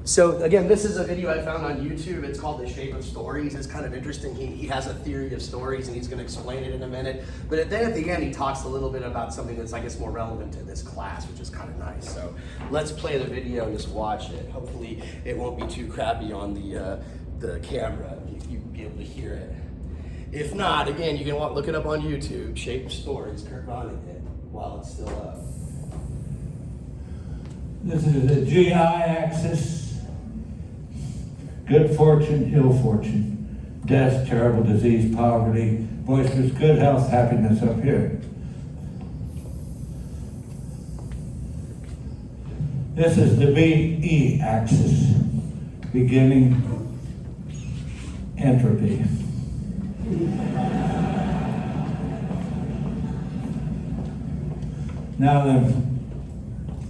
So again, this is a video I found on YouTube. It's called The Shape of Stories. It's kind of interesting. He has a theory of stories and he's going to explain it in a minute. But then at the end, he talks a little bit about something that's, I guess, more relevant to this class, which is kind of nice. So let's play the video and just watch it. Hopefully it won't be too crappy on the camera. You'll be able to hear it. If not, again, you can look it up on YouTube. Shape of Stories, Kurt Vonnegut, while it's still up. This is the GI axis. Good fortune, ill fortune, death, terrible disease, poverty, boisterous good health, happiness up here. This is the BE axis, beginning, entropy. Now then,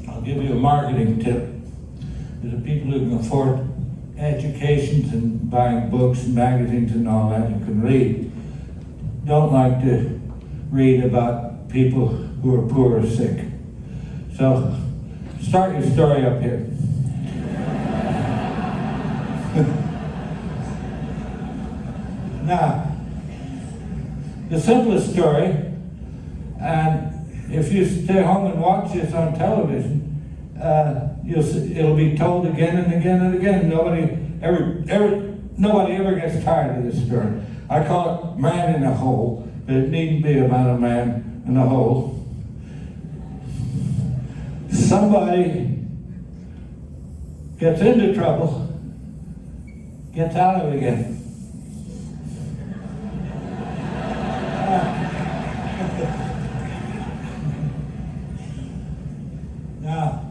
I'll give you a marketing tip. To the people who can afford educations and buying books and magazines and all that, you can read. Don't like to read about people who are poor or sick. So, start your story up here. Now, the simplest story, and if you stay home and watch this on television, it'll be told again and again and again. Nobody ever gets tired of this story. I call it Man in a Hole, but it needn't be about a man in a hole. Somebody gets into trouble, gets out of it again. Now,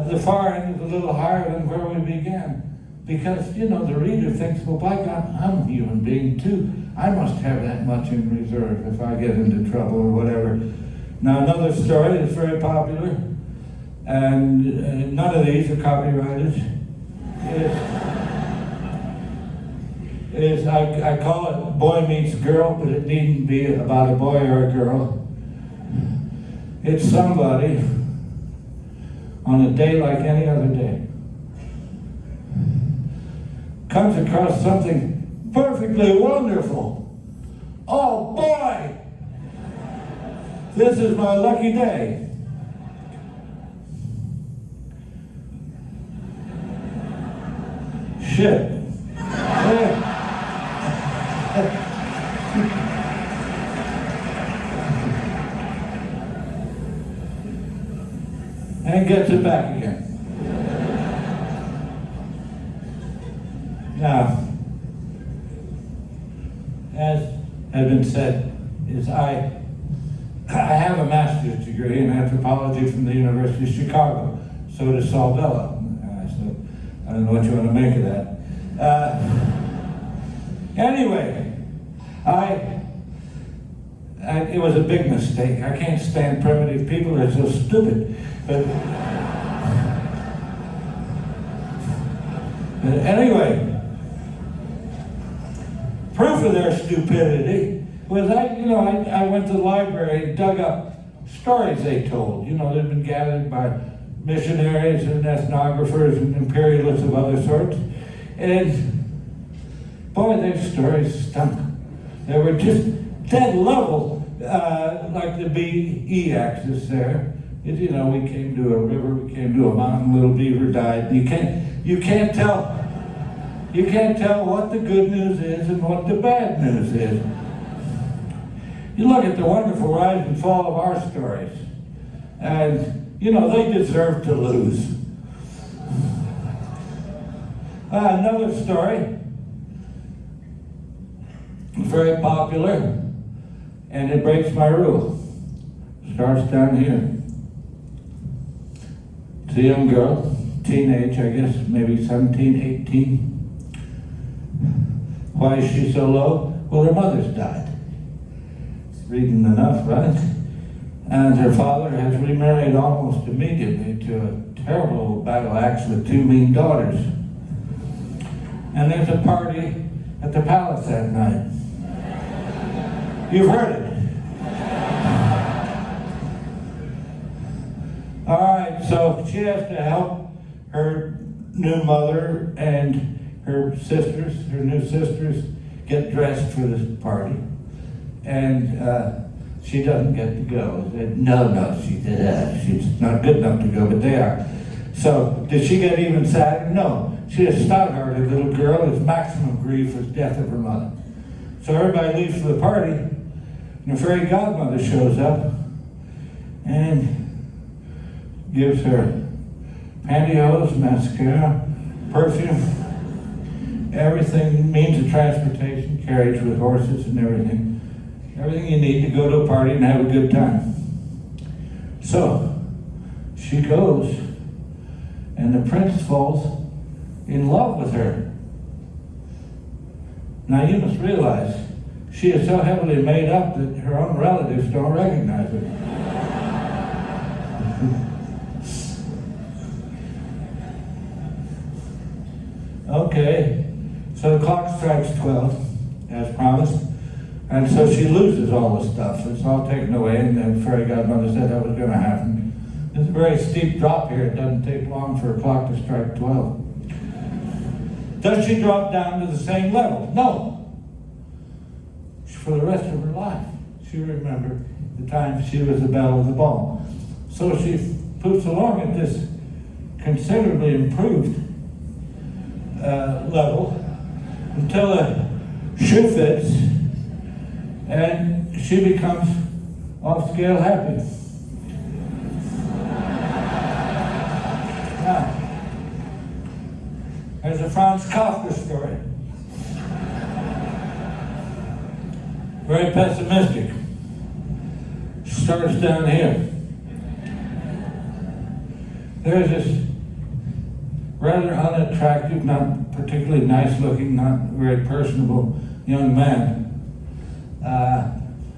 the far end is a little higher than where we began. Because, the reader thinks, well, by God, I'm a human being too. I must have that much in reserve if I get into trouble or whatever. Now, another story that's very popular, and none of these are copyrighted, is I call it Boy Meets Girl, but it needn't be about a boy or a girl. It's somebody on a day like any other day comes across something perfectly wonderful. Oh boy, this is my lucky day. Shit. And gets it back again. Now, as has been said, I have a master's degree in anthropology from the University of Chicago. So does Saul Bellow. I don't know what you want to make of that. Anyway, it was a big mistake. I can't stand primitive people. They're so stupid. But anyway, proof of their stupidity was I went to the library and dug up stories they told. They'd been gathered by missionaries and ethnographers and imperialists of other sorts. And boy, their stories stunk. They were just dead level, like the BE axis there. We came to a river, we came to a mountain, little beaver died. You can't tell what the good news is and what the bad news is. You look at the wonderful rise and fall of our stories, and they deserve to lose. Another story, very popular, and it breaks my rule. Starts down here. It's a young girl, teenage, I guess, maybe 17, 18. Why is she so low? Well, her mother's died. Reading enough, right? And her father has remarried almost immediately to a terrible battle axe with two mean daughters. And there's a party at the palace that night. You've heard it. All right, so she has to help her new mother and her new sisters, get dressed for this party. And she doesn't get to go. I said, no, she said, she's not good enough to go, but they are. So, did she get even sadder? No. She's a stout-hearted little girl whose maximum grief was death of her mother. So everybody leaves for the party, and the fairy godmother shows up and gives her pantyhose, mascara, perfume, everything, means of transportation, carriage with horses and everything. Everything you need to go to a party and have a good time. So, she goes, and the prince falls in love with her. Now you must realize, she is so heavily made up that her own relatives don't recognize her. Okay, so the clock strikes 12, as promised, and so she loses all the stuff. It's all taken away, and the fairy godmother said that was going to happen. There's a very steep drop here. It doesn't take long for a clock to strike 12. Does she drop down to the same level? No. For the rest of her life, she remembered the time she was the belle of the ball. So she moves along at this considerably improved level until a shoe fits and she becomes off-scale happy. Now, there's a Franz Kafka story. Very pessimistic. Starts down here. There's this rather unattractive, not particularly nice looking, not very personable young man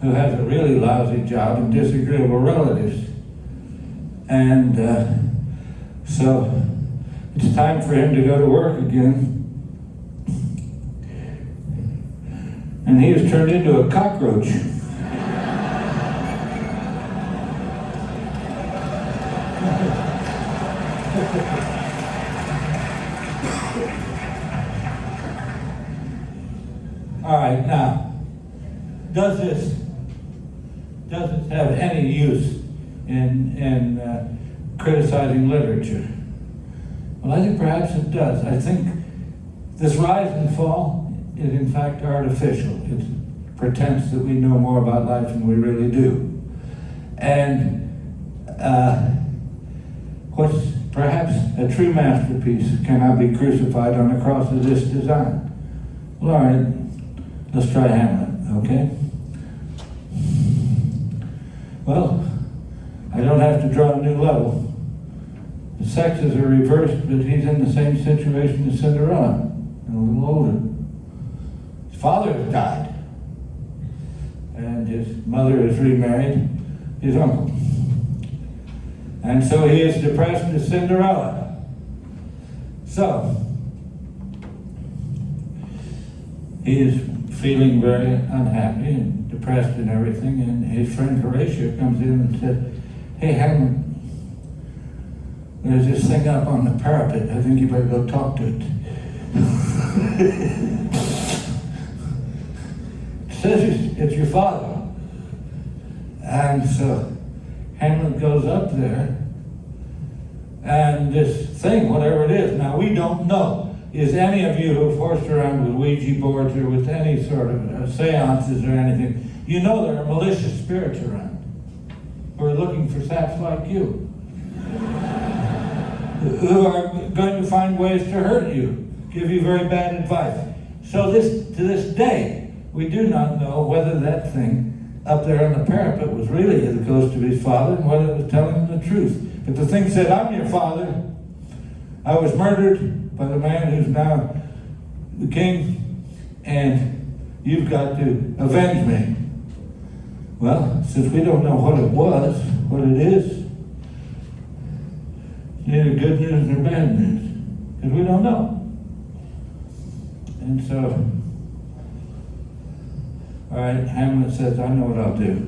who has a really lousy job and disagreeable relatives. And so it's time for him to go to work again. And he was turned into a cockroach. All right, now, does this have any use in criticizing literature? Well, I think perhaps it does. I think this rise and fall is in fact artificial. It pretends that we know more about life than we really do. And what's perhaps a true masterpiece cannot be crucified on the cross of this design. Well, all right, let's try Hamlet, okay? Well, I don't have to draw a new level. The sexes are reversed, but he's in the same situation as Cinderella, and a little older. His father has died, and his mother is remarried, his uncle. And so he is depressed as Cinderella. So, he is feeling very unhappy and depressed and everything, and his friend Horatio comes in and said, "Hey, Hamlet, there's this thing up on the parapet. I think you better go talk to it." It says it's your father. And so Hamlet goes up there, and this thing, whatever it is, now we don't know. Is any of you who've horsed around with Ouija boards or with any sort of seances or anything, you know there are malicious spirits around who are looking for saps like you, who are going to find ways to hurt you, give you very bad advice. So to this day, we do not know whether that thing up there on the parapet was really the ghost of his father and whether it was telling him the truth. But the thing said, "I'm your father. I was murdered by the man who's now the king, and you've got to avenge me." Well, since we don't know what it was, what it is, neither good news nor bad news, because we don't know. And so, all right, Hamlet says, "I know what I'll do.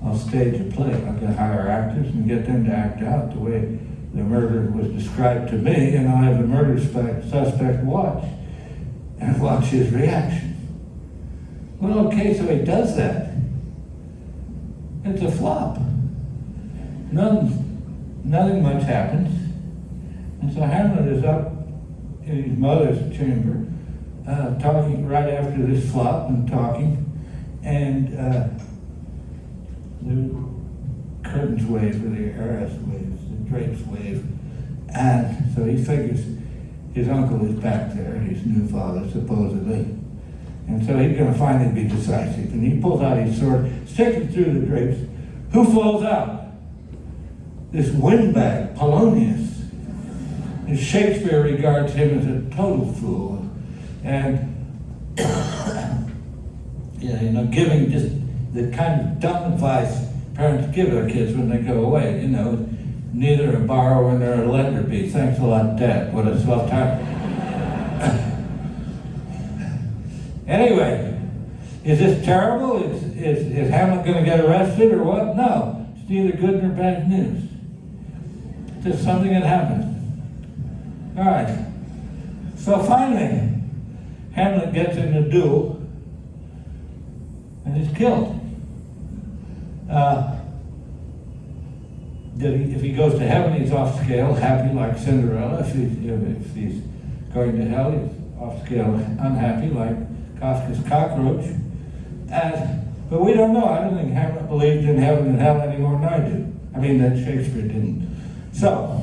I'll stage a play. I'll hire actors and get them to act out the way the murder was described to me, and I'll have the murder suspect watch his reaction. Well, okay, so he does that. It's a flop. Nothing much happens. And so Hamlet is up in his mother's chamber, talking right after this flop and talking, and the curtains wave, or the arras waves, the drapes wave, and so he figures his uncle is back there, his new father supposedly, and so he's going to finally be decisive, and he pulls out his sword, sticks it through the drapes. Who falls out? This windbag, Polonius. And Shakespeare regards him as a total fool, and giving just the kind of dumb advice parents give their kids when they go away. Neither a borrower nor a lender be. Thanks a lot, Dad. What a swell time. Anyway, is this terrible? Is Hamlet going to get arrested or what? No, it's neither good nor bad news. It's just something that happens. All right. So finally, Hamlet gets in a duel and is killed. If he goes to heaven, he's off scale, happy like Cinderella. If he's going to hell, he's off scale, unhappy like Kafka's cockroach. But we don't know. I don't think Hamlet believed in heaven and hell any more than I do. I mean, that Shakespeare didn't. So,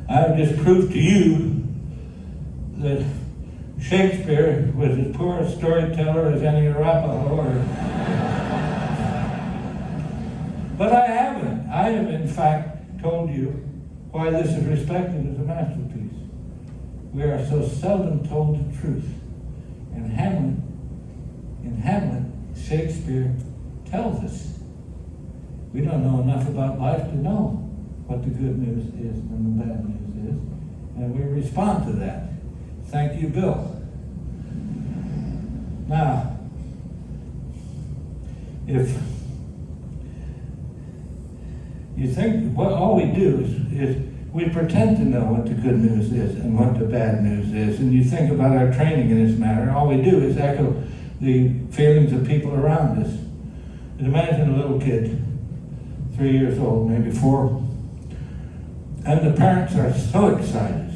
I've just proved to you that Shakespeare was as poor a storyteller as any Arapaho. But I haven't. I have, in fact, told you why this is respected as a masterpiece. We are so seldom told the truth. And in Hamlet, Shakespeare tells us. We don't know enough about life to know what the good news is and the bad news is. And we respond to that. Thank you, Bill. Now, if you think all we do is we pretend to know what the good news is and what the bad news is, and you think about our training in this matter, all we do is echo the feelings of people around us. And imagine a little kid, 3 years old, maybe 4, and the parents are so excited.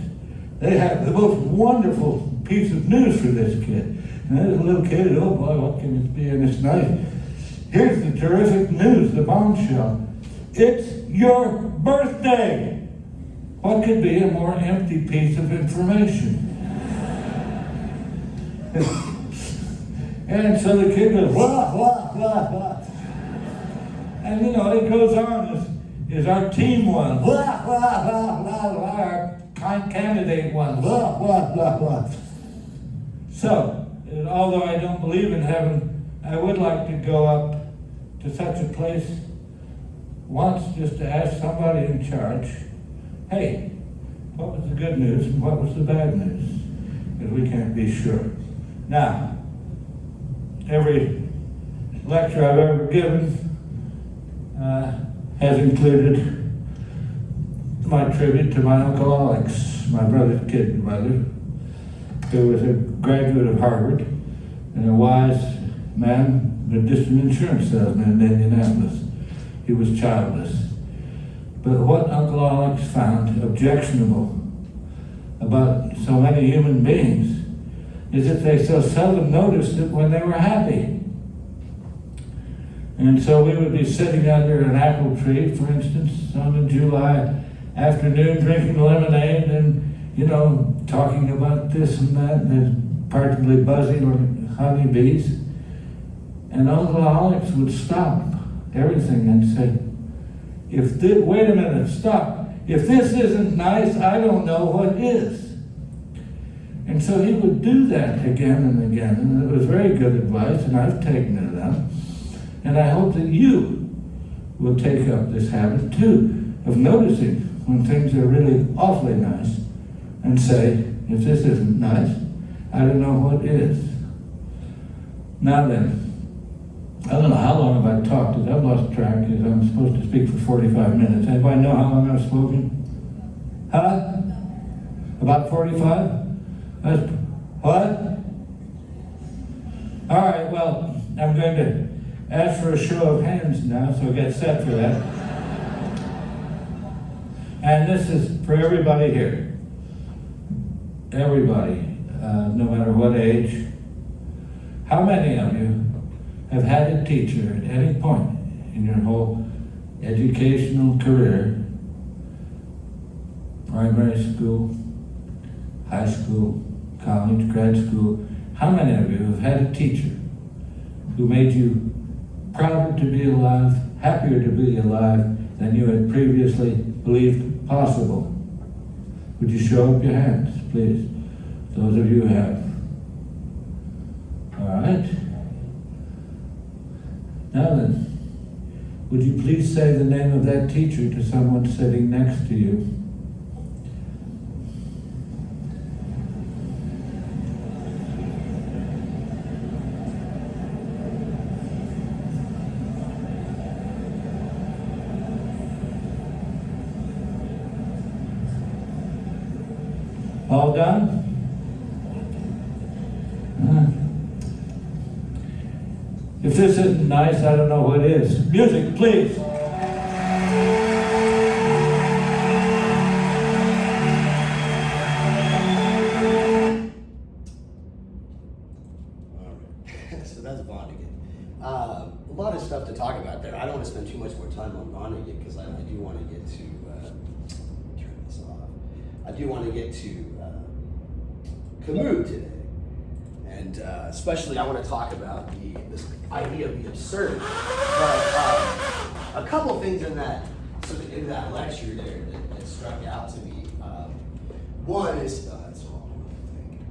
They have the most wonderful piece of news for this kid. And there's a little kid, oh boy, what can it be in this night? Here's the terrific news, the bombshell. It's your birthday! What could be a more empty piece of information? And so the kid goes, blah, blah, blah, blah. And it goes on, is our team won, blah, blah, blah, blah, blah, our candidate won, blah, blah, blah, blah. So, although I don't believe in heaven, I would like to go up to such a place once just to ask somebody in charge, hey, what was the good news and what was the bad news? Because we can't be sure. Now, every lecture I've ever given has included my tribute to my Uncle Alex, my brother's kid mother, who was a graduate of Harvard and a wise man, but just an insurance salesman in Indianapolis. He was childless. But what Uncle Alex found objectionable about so many human beings is that they so seldom noticed it when they were happy. And so we would be sitting under an apple tree, for instance, on a July afternoon, drinking lemonade and, talking about this and that, and partly buzzing like honeybees. And Uncle Alex would stop everything and say, wait a minute, stop. If this isn't nice, I don't know what is. And so he would do that again and again, and it was very good advice, and I've taken it up. And I hope that you will take up this habit too, of noticing when things are really awfully nice, and say, if this isn't nice, I don't know what is. Now then, I don't know how long have I talked. I've lost track because I'm supposed to speak for 45 minutes. Anybody know how long I've spoken? Huh? About 45? That's, what? All right, well, I'm going to ask for a show of hands now, so get set for that. And this is for everybody here. Everybody, no matter what age. How many of you have had a teacher at any point in your whole educational career, primary school, high school, college, grad school, how many of you have had a teacher who made you prouder to be alive, happier to be alive than you had previously believed possible? Would you show up your hands, please? Those of you who have. All right. Now then, would you please say the name of that teacher to someone sitting next to you? All done? If this isn't nice, I don't know what is. Music, please. So that's Vonnegut. A lot of stuff to talk about there. I don't want to spend too much more time on Vonnegut because I do want to get to turn this off. I do want to get to Camus today, and especially I want to talk about this idea of the absurd. But a couple things in that lecture there that struck out to me. One is that's the wrong thing.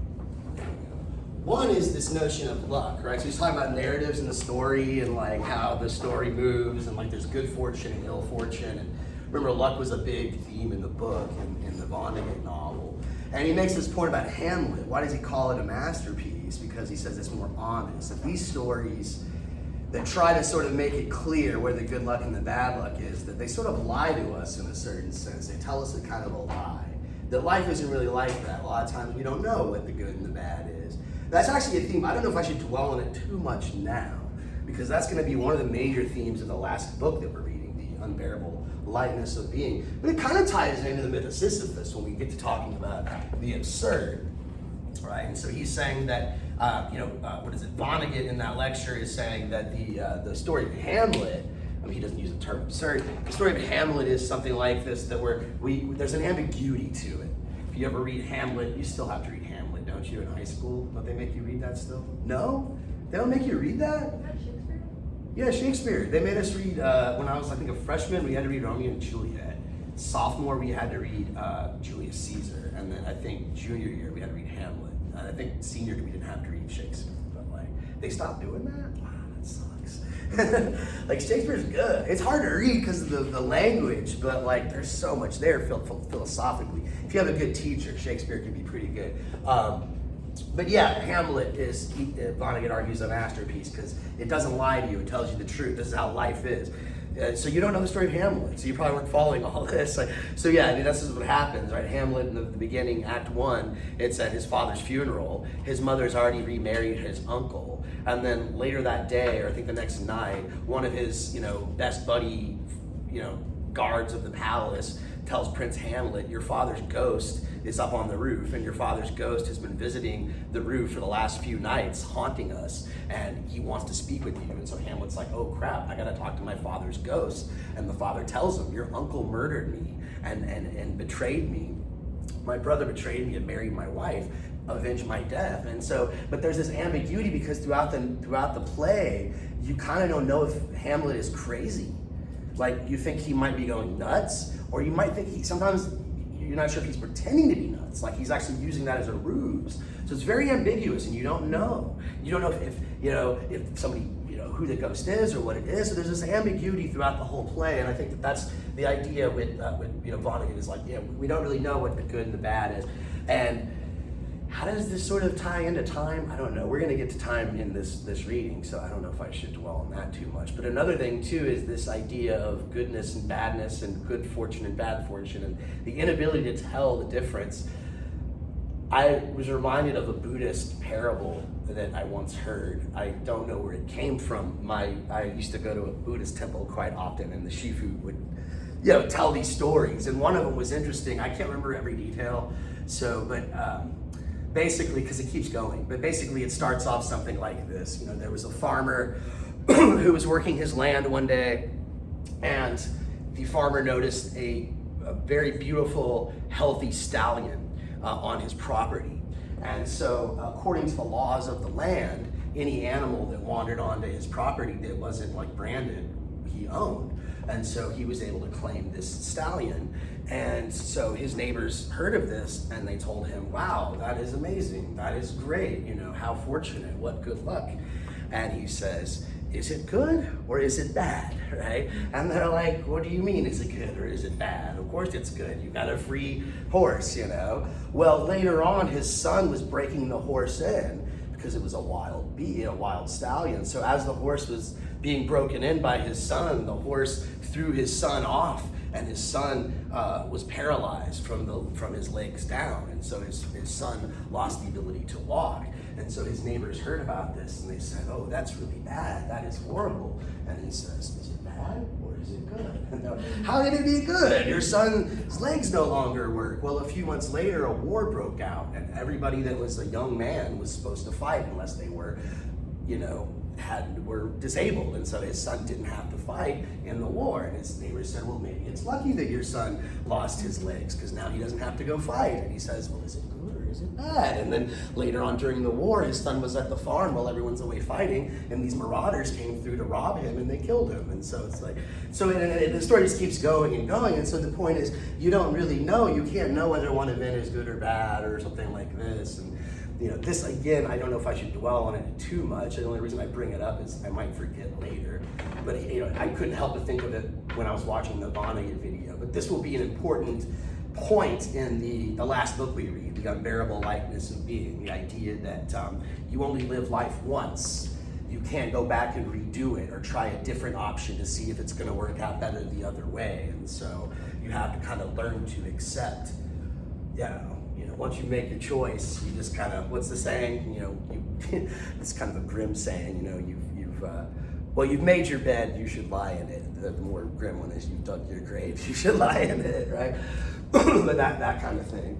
There we go. One is this notion of luck, right? So he's talking about narratives in the story and like how the story moves and like there's good fortune and ill fortune. And remember, luck was a big theme in the book in the Vonnegut novel. And he makes this point about Hamlet. Why does he call it a masterpiece? Because he says it's more honest. That these stories that try to sort of make it clear where the good luck and the bad luck is, that they sort of lie to us in a certain sense. They tell us a kind of a lie. That life isn't really like that. A lot of times we don't know what the good and the bad is. That's actually a theme. I don't know if I should dwell on it too much now, because that's going to be one of the major themes of the last book that we're reading, The Unbearable Lightness of Being. But it kind of ties into the Myth of Sisyphus when we get to talking about the absurd, right? And so he's saying that, Vonnegut in that lecture is saying that the story of Hamlet, I mean, he doesn't use the term absurd, the story of Hamlet is something like this, that there's an ambiguity to it. If you ever read Hamlet, you still have to read Hamlet, don't you, in high school? Don't they make you read that still? No? They don't make you read that? Yeah, Shakespeare. They made us read, when I was, I think, a freshman, we had to read Romeo and Juliet. Sophomore, we had to read Julius Caesar. And then I think junior year, we had to read Hamlet. And I think senior year, we didn't have to read Shakespeare. But like, they stopped doing that? Wow, that sucks. Like, Shakespeare's good. It's hard to read because of the language, but like, there's so much there philosophically. If you have a good teacher, Shakespeare can be pretty good. But yeah, Hamlet is, Vonnegut argues, a masterpiece because it doesn't lie to you, it tells you the truth. This is how life is. So you don't know the story of Hamlet, so you probably weren't following all this. So yeah, I mean, this is what happens, right? Hamlet in the beginning, Act 1, it's at his father's funeral. His mother's already remarried his uncle. And then later that day, or I think the next night, one of his, best buddy, guards of the palace tells Prince Hamlet, your father's ghost is up on the roof, and your father's ghost has been visiting the roof for the last few nights, haunting us, and he wants to speak with you. And so Hamlet's like, oh crap, I gotta talk to my father's ghost. And the father tells him, your uncle murdered me and betrayed me. My brother betrayed me and married my wife, avenged my death. And so, but there's this ambiguity because throughout the play, you kind of don't know if Hamlet is crazy. Like, you think he might be going nuts, or you might think sometimes you're not sure if he's pretending to be nuts, like he's actually using that as a ruse. So it's very ambiguous, and you don't know. You don't know if somebody, who the ghost is or what it is. So there's this ambiguity throughout the whole play, and I think that's the idea with Vonnegut is like, we don't really know what the good and the bad is. And how does this sort of tie into time? I don't know. We're going to get to time in this reading, so I don't know if I should dwell on that too much. But another thing too is this idea of goodness and badness, and good fortune and bad fortune, and the inability to tell the difference. I was reminded of a Buddhist parable that I once heard. I don't know where it came from. I used to go to a Buddhist temple quite often, and the shifu would, tell these stories. And one of them was interesting. I can't remember every detail. Basically, because it keeps going. But basically, it starts off something like this. There was a farmer who was working his land one day, and the farmer noticed a very beautiful, healthy stallion on his property. And so, according to the laws of the land, any animal that wandered onto his property that wasn't branded, he owned. And so he was able to claim this stallion. And so his neighbors heard of this, and they told him, wow, that is amazing. That is great. How fortunate. What good luck. And he says, is it good or is it bad, right? And they're like, what do you mean, is it good or is it bad? Of course it's good. You got a free horse, Well, later on, his son was breaking the horse in because it was a wild wild stallion. So as the horse was being broken in by his son, the horse threw his son off, and his son was paralyzed from his legs down. And so his son lost the ability to walk. And so his neighbors heard about this, and they said, oh, that's really bad. That is horrible. And he says, is it bad or is it good? How can it be good? Your son's legs no longer work. Well, a few months later, a war broke out, and everybody that was a young man was supposed to fight unless they were, were disabled. And so his son didn't have to fight in the war. And his neighbors said, well, maybe it's lucky that your son lost his legs, because now he doesn't have to go fight. And he says, well, is it good or is it bad? And then later on during the war, his son was at the farm while everyone's away fighting, and these marauders came through to rob him, and they killed him. And so it's the story just keeps going and going. And so the point is, you don't really know. You can't know whether one event is good or bad or something like this. And this again, I don't know if I should dwell on it too much. The only reason I bring it up is I might forget later. But I couldn't help but think of it when I was watching the Vonnegut video. But this will be an important point in the last book we read, The Unbearable Lightness of Being. The idea that you only live life once. You can't go back and redo it or try a different option to see if it's going to work out better the other way. And so you have to kind of learn to accept, once you make your choice, you just kind of, what's the saying? It's kind of a grim saying, you've made your bed, you should lie in it. The more grim one is, you've dug your grave, you should lie in it, right? But that kind of thing.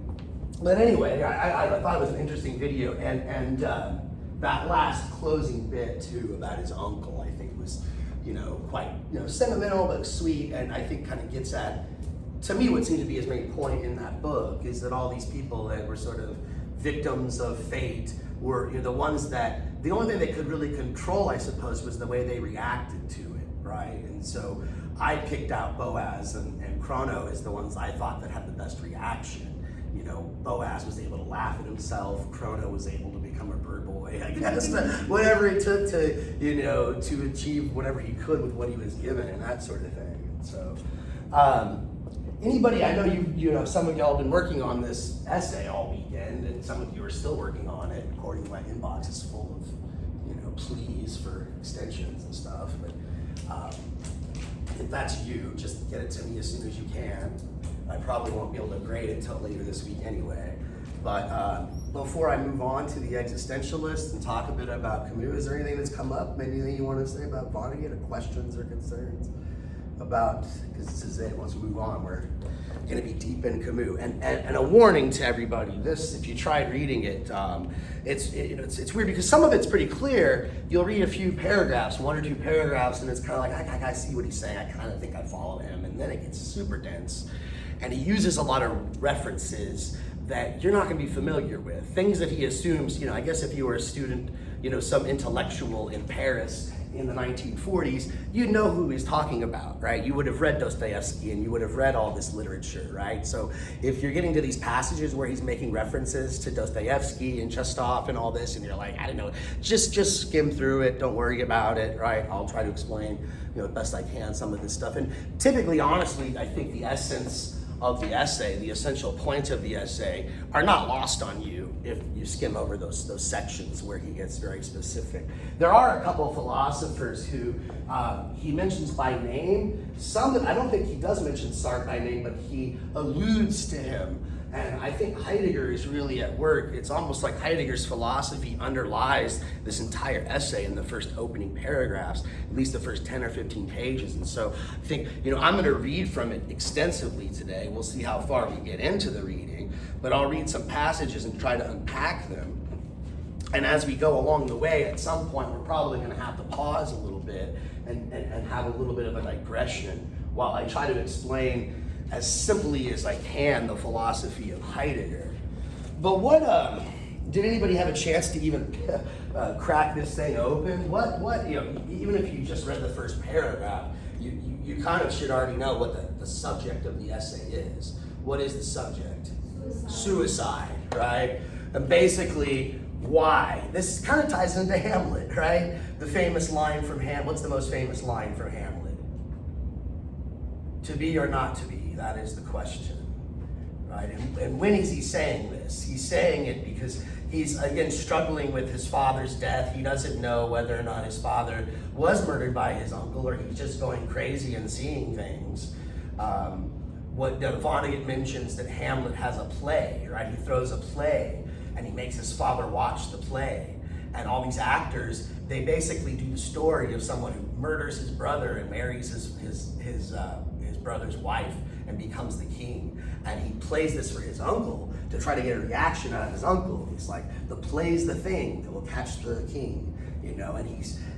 But anyway, I thought it was an interesting video, and that last closing bit too about his uncle, I think was, quite, sentimental but sweet, and I think kind of gets at, to me, what seemed to be his main point in that book is that all these people that were sort of victims of fate were the ones that, the only thing they could really control, I suppose, was the way they reacted to it, right? And so I picked out Boaz and Chrono as the ones I thought that had the best reaction. Boaz was able to laugh at himself. Chrono was able to become a bird boy, I guess. Whatever it took to achieve whatever he could with what he was given and that sort of thing. So, anybody, I know some of y'all have been working on this essay all weekend, and some of you are still working on it. According to my inbox, it's full of, pleas for extensions and stuff. But if that's you, just get it to me as soon as you can. I probably won't be able to grade it until later this week anyway. But before I move on to the existentialist and talk a bit about Camus, is there anything that's come up? Maybe anything you want to say about Vonnegut, or questions or concerns about, because this is it, once we move on, we're going to be deep in Camus. And a warning to everybody, this, if you tried reading it, it's weird because some of it's pretty clear. You'll read a few paragraphs, 1 or 2 paragraphs, and it's kind of like, I see what he's saying, I kind of think I follow him, and then it gets super dense. And he uses a lot of references that you're not going to be familiar with. Things that he assumes, I guess if you were a student, some intellectual in Paris in the 1940s, you'd know who he's talking about, right? You would have read Dostoevsky and you would have read all this literature, right? So if you're getting to these passages where he's making references to Dostoevsky and Chestov and all this, and you're like, I don't know, just skim through it, don't worry about it, right? I'll try to explain, best I can some of this stuff. And typically, honestly, I think the essence of the essay, the essential points of the essay, are not lost on you if you skim over those sections where he gets very specific. There are a couple of philosophers who he mentions by name. Some that I don't think he does mention Sartre by name, but he alludes to him. And I think Heidegger is really at work. It's almost like Heidegger's philosophy underlies this entire essay in the first opening paragraphs, at least the first 10 or 15 pages. And so I think, I'm going to read from it extensively today. We'll see how far we get into the reading, but I'll read some passages and try to unpack them. And as we go along the way, at some point, we're probably going to have to pause a little bit and have a little bit of a digression while I try to explain as simply as I can the philosophy of Heidegger. But what did anybody have a chance to even crack this thing open? What even if you just read the first paragraph, you kind of should already know what the subject of the essay is. What is the subject? Suicide, right? And basically, why? This kind of ties into Hamlet, right? The famous line from Hamlet. What's the most famous line from Hamlet? To be or not to be? That is the question, right? And when is he saying this? He's saying it because he's, again, struggling with his father's death. He doesn't know whether or not his father was murdered by his uncle or he's just going crazy and seeing things. Vonnegut mentions that Hamlet has a play, right? He throws a play and he makes his father watch the play. And all these actors, they basically do the story of someone who murders his brother and marries his brother's wife and becomes the king. And he plays this for his uncle to try to get a reaction out of his uncle. He's like, the play's the thing that will catch the king,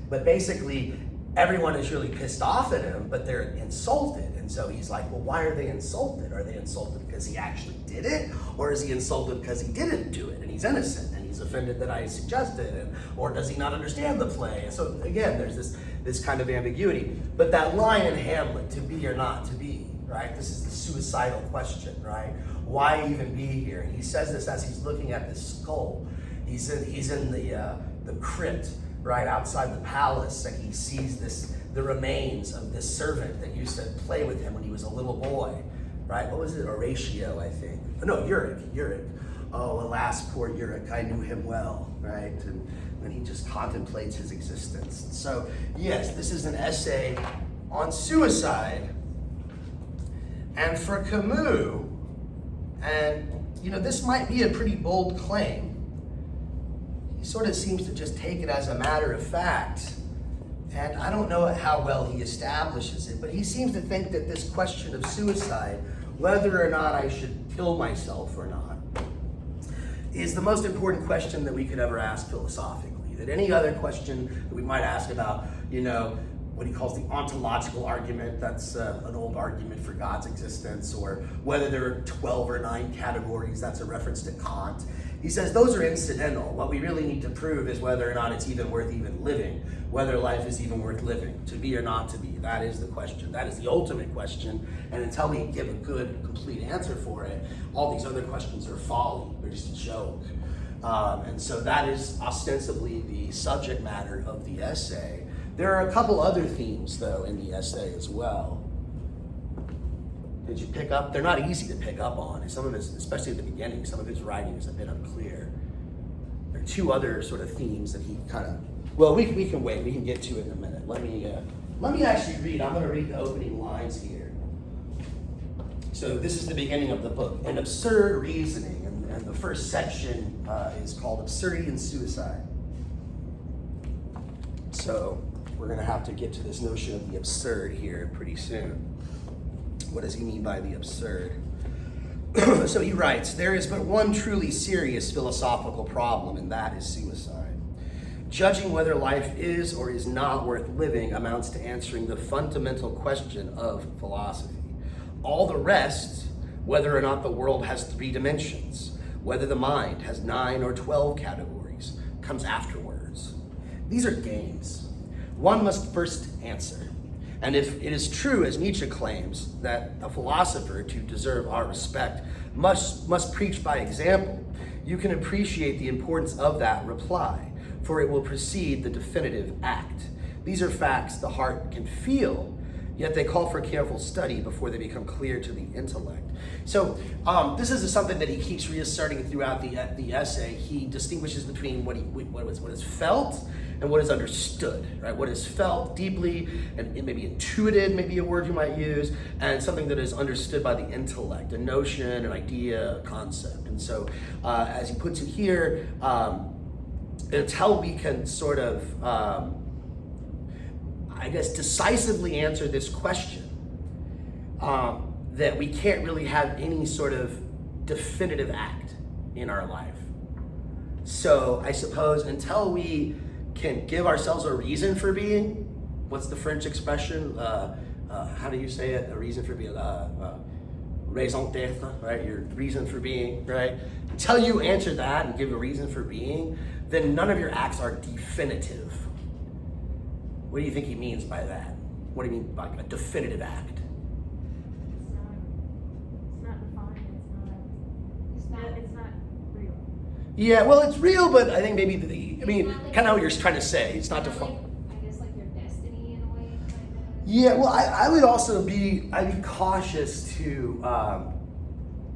but basically everyone is really pissed off at him, but they're insulted. And so he's like, well, why are they insulted? Are they insulted because he actually did it? Or is he insulted because he didn't do it and he's innocent and he's offended that I suggested it? Or does he not understand the play? And so again, there's this kind of ambiguity. But that line in Hamlet, to be or not to be, right? This is the suicidal question, right? Why even be here? And he says this as he's looking at this skull. He's in the crypt, right, outside the palace, and he sees the remains of this servant that used to play with him when he was a little boy, right? What was it? Horatio, I think. No, Uric. Oh, alas, poor Uric, I knew him well, right? And he just contemplates his existence. And so, yes, this is an essay on suicide. And for Camus, and this might be a pretty bold claim, he sort of seems to just take it as a matter of fact. And I don't know how well he establishes it, but he seems to think that this question of suicide, whether or not I should kill myself or not, is the most important question that we could ever ask philosophically. That any other question that we might ask about, what he calls the ontological argument, that's an old argument for God's existence, or whether there are 12 or 9 categories, that's a reference to Kant. He says those are incidental. What we really need to prove is whether or not it's even worth even living, whether life is even worth living, to be or not to be. That is the question. That is the ultimate question. And until we give a good, complete answer for it, all these other questions are folly. They're just a joke. And so that is ostensibly the subject matter of the essay. There are a couple other themes, though, in the essay as well. Did you pick up? They're not easy to pick up on. Some of it, especially at the beginning, some of his writing is a bit unclear. There are 2 other sort of themes that he kind of, well, we can wait. We can get to it in a minute. Let me actually read. I'm going to read the opening lines here. So this is the beginning of the book, An Absurd Reasoning, and the first section is called Absurdity and Suicide. So we're going to have to get to this notion of the absurd here pretty soon. What does he mean by the absurd? So he writes, there is but one truly serious philosophical problem, and that is suicide. Judging whether life is or is not worth living amounts to answering the fundamental question of philosophy. All the rest, whether or not the world has 3 dimensions, whether the mind has 9 or 12 categories, comes afterwards. These are games. One must first answer. And if it is true, as Nietzsche claims, that a philosopher, to deserve our respect, must preach by example, you can appreciate the importance of that reply, for it will precede the definitive act. These are facts the heart can feel, yet they call for careful study before they become clear to the intellect. So this is something that he keeps reasserting throughout the essay. He distinguishes between what is felt and what is understood, right? What is felt deeply and maybe intuited, maybe a word you might use, and something that is understood by the intellect, a notion, an idea, a concept. And so as he puts it here, it's how we can sort of, I guess, decisively answer this question, that we can't really have any sort of definitive act in our life. So I suppose until we can give ourselves a reason for being, what's the French expression? How do you say it? A reason for being, raison d'être, right? Your reason for being, right? Until you answer that and give a reason for being, then none of your acts are definitive. What do you think he means by that? What do you mean by a definitive act? It's not real. Yeah, well, it's real, but I think maybe Like, kind of what you're trying to say. It's not defined. I guess like your destiny in a way, kind of. Yeah, well, I would also I'd be cautious to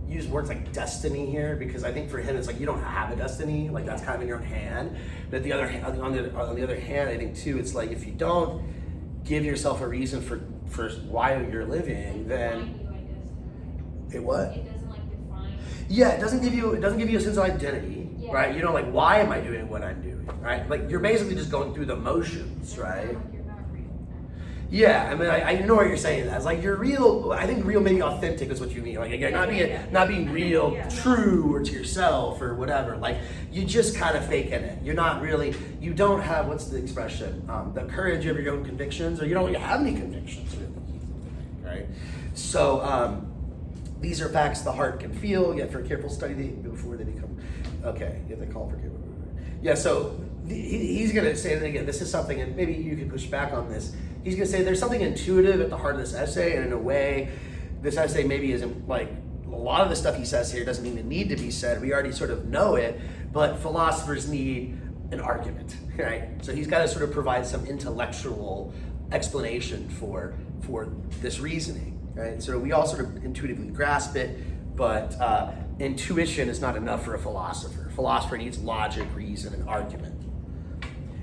use words like destiny here, because I think for him it's like you don't have a destiny, like that's kind of in your own hand. But on the other hand, I think too, it's like if you don't give yourself a reason for why you're living, then it what? It doesn't like define. Yeah, it doesn't give you a sense of identity, Yeah. right? You know, like why am I doing what I'm doing, right? Like you're basically just going through the motions, right? You're not real. Yeah, I mean, I know what you're saying. That's like you're real. I think real, maybe authentic is what you mean. Like again, not being real, true, or to yourself or whatever. Like you just kind of faking it. You're not really. You don't have, what's the expression? The courage of your own convictions, or you don't really have any convictions, really, right? So these are facts the heart can feel. Yet for careful study before they become okay. If they call for careful. Yeah. So he's going to say that again. This is something, and maybe you can push back on this. He's going to say there's something intuitive at the heart of this essay, and in a way, this essay maybe isn't like a lot of the stuff he says here doesn't even need to be said. We already sort of know it, but philosophers need an argument, right? So he's got to sort of provide some intellectual explanation for this reasoning, right? So we all sort of intuitively grasp it, but intuition is not enough for a philosopher. A philosopher needs logic, reason, and argument.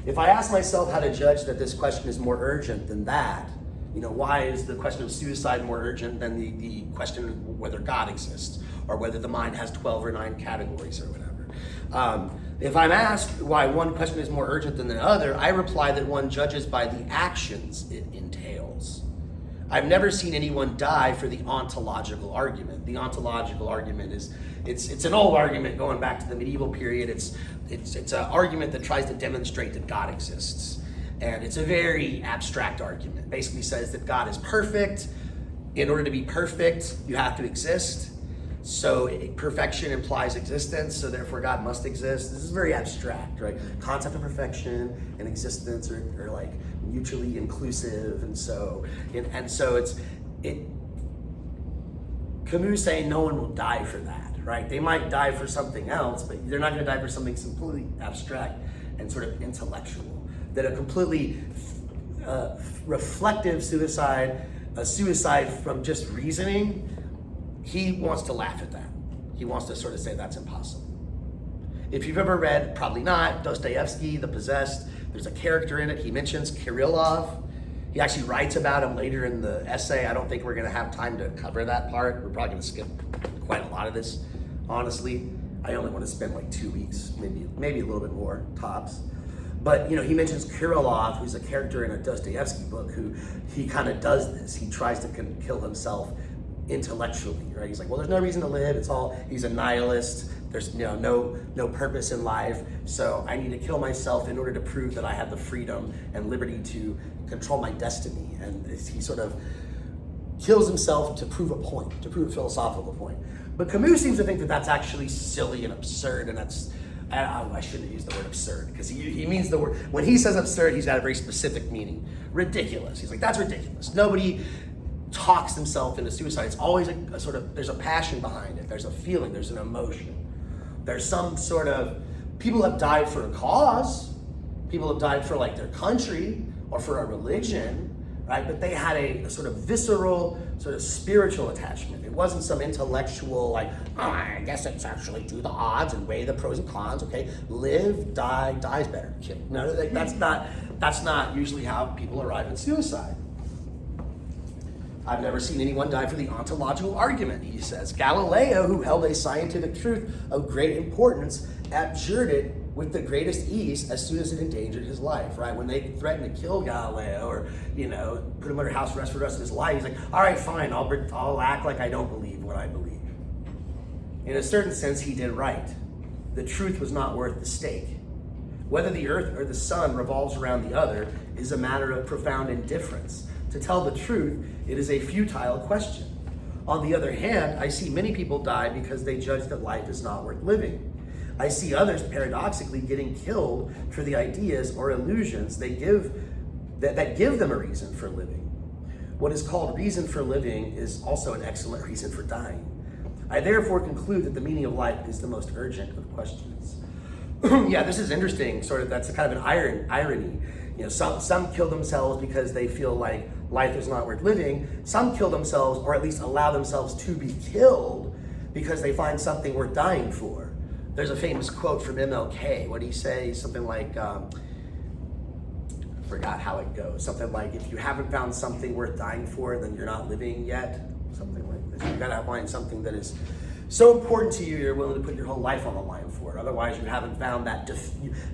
If I ask myself how to judge that this question is more urgent than that, you know, why is the question of suicide more urgent than the question of whether God exists, or whether the mind has 12 or 9 categories or whatever? If I'm asked why one question is more urgent than the other, I reply that one judges by the actions it entails. I've never seen anyone die for the ontological argument. The ontological argument is, it's an old argument going back to the medieval period. It's an argument that tries to demonstrate that God exists. And it's a very abstract argument. Basically says that God is perfect. In order to be perfect, you have to exist. So perfection implies existence, so therefore God must exist. This is very abstract, right? Concept of perfection and existence are like mutually inclusive, and so Camus saying no one will die for that, right? They might die for something else, but they're not going to die for something completely abstract and sort of intellectual. That a completely reflective suicide, a suicide from just reasoning, he wants to laugh at that. He wants to sort of say that's impossible. If you've ever read, probably not, Dostoevsky, The Possessed, there's a character in it. He mentions Kirillov. He actually writes about him later in the essay. I don't think we're going to have time to cover that part. We're probably going to skip quite a lot of this, honestly. I only want to spend like 2 weeks, maybe a little bit more, tops. But, you know, he mentions Kirillov, who's a character in a Dostoevsky book, who he kind of does this. He tries to kill himself intellectually, right? He's like, well, there's no reason to live. He's a nihilist. There's no purpose in life. So I need to kill myself in order to prove that I have the freedom and liberty to control my destiny. And he sort of kills himself to prove a point, to prove a philosophical point. But Camus seems to think that that's actually silly and absurd, and I shouldn't use the word absurd, because he means the word, when he says absurd, he's got a very specific meaning. Ridiculous. He's like, that's ridiculous. Nobody talks himself into suicide. It's always a sort of, there's a passion behind it. There's a feeling, there's an emotion. There's some sort of, people have died for a cause. People have died for like their country or for a religion, right? But they had a sort of visceral, sort of spiritual attachment. It wasn't some intellectual, like, oh, I guess it's actually do the odds and weigh the pros and cons, okay? Live, die, die's better. Kill. No, like, that's not usually how people arrive at suicide. I've never seen anyone die for the ontological argument, he says. Galileo, who held a scientific truth of great importance, abjured it with the greatest ease as soon as it endangered his life, right? When they threatened to kill Galileo or, put him under house arrest for the rest of his life, he's like, all right, fine, I'll act like I don't believe what I believe. In a certain sense, he did right. The truth was not worth the stake. Whether the earth or the sun revolves around the other is a matter of profound indifference. To tell the truth, it is a futile question. On the other hand, I see many people die because they judge that life is not worth living. I see others paradoxically getting killed for the ideas or illusions they give that give them a reason for living. What is called reason for living is also an excellent reason for dying. I therefore conclude that the meaning of life is the most urgent of questions. Yeah, this is interesting. Sort of, that's a kind of an irony. Some kill themselves because they feel like life is not worth living. Some kill themselves, or at least allow themselves to be killed, because they find something worth dying for. There's a famous quote from MLK. What did he say? Something like, I forgot how it goes. Something like, if you haven't found something worth dying for, then you're not living yet. Something like this. You gotta find something that is so important to you, you're willing to put your whole life on the line for it. Otherwise, you haven't found that,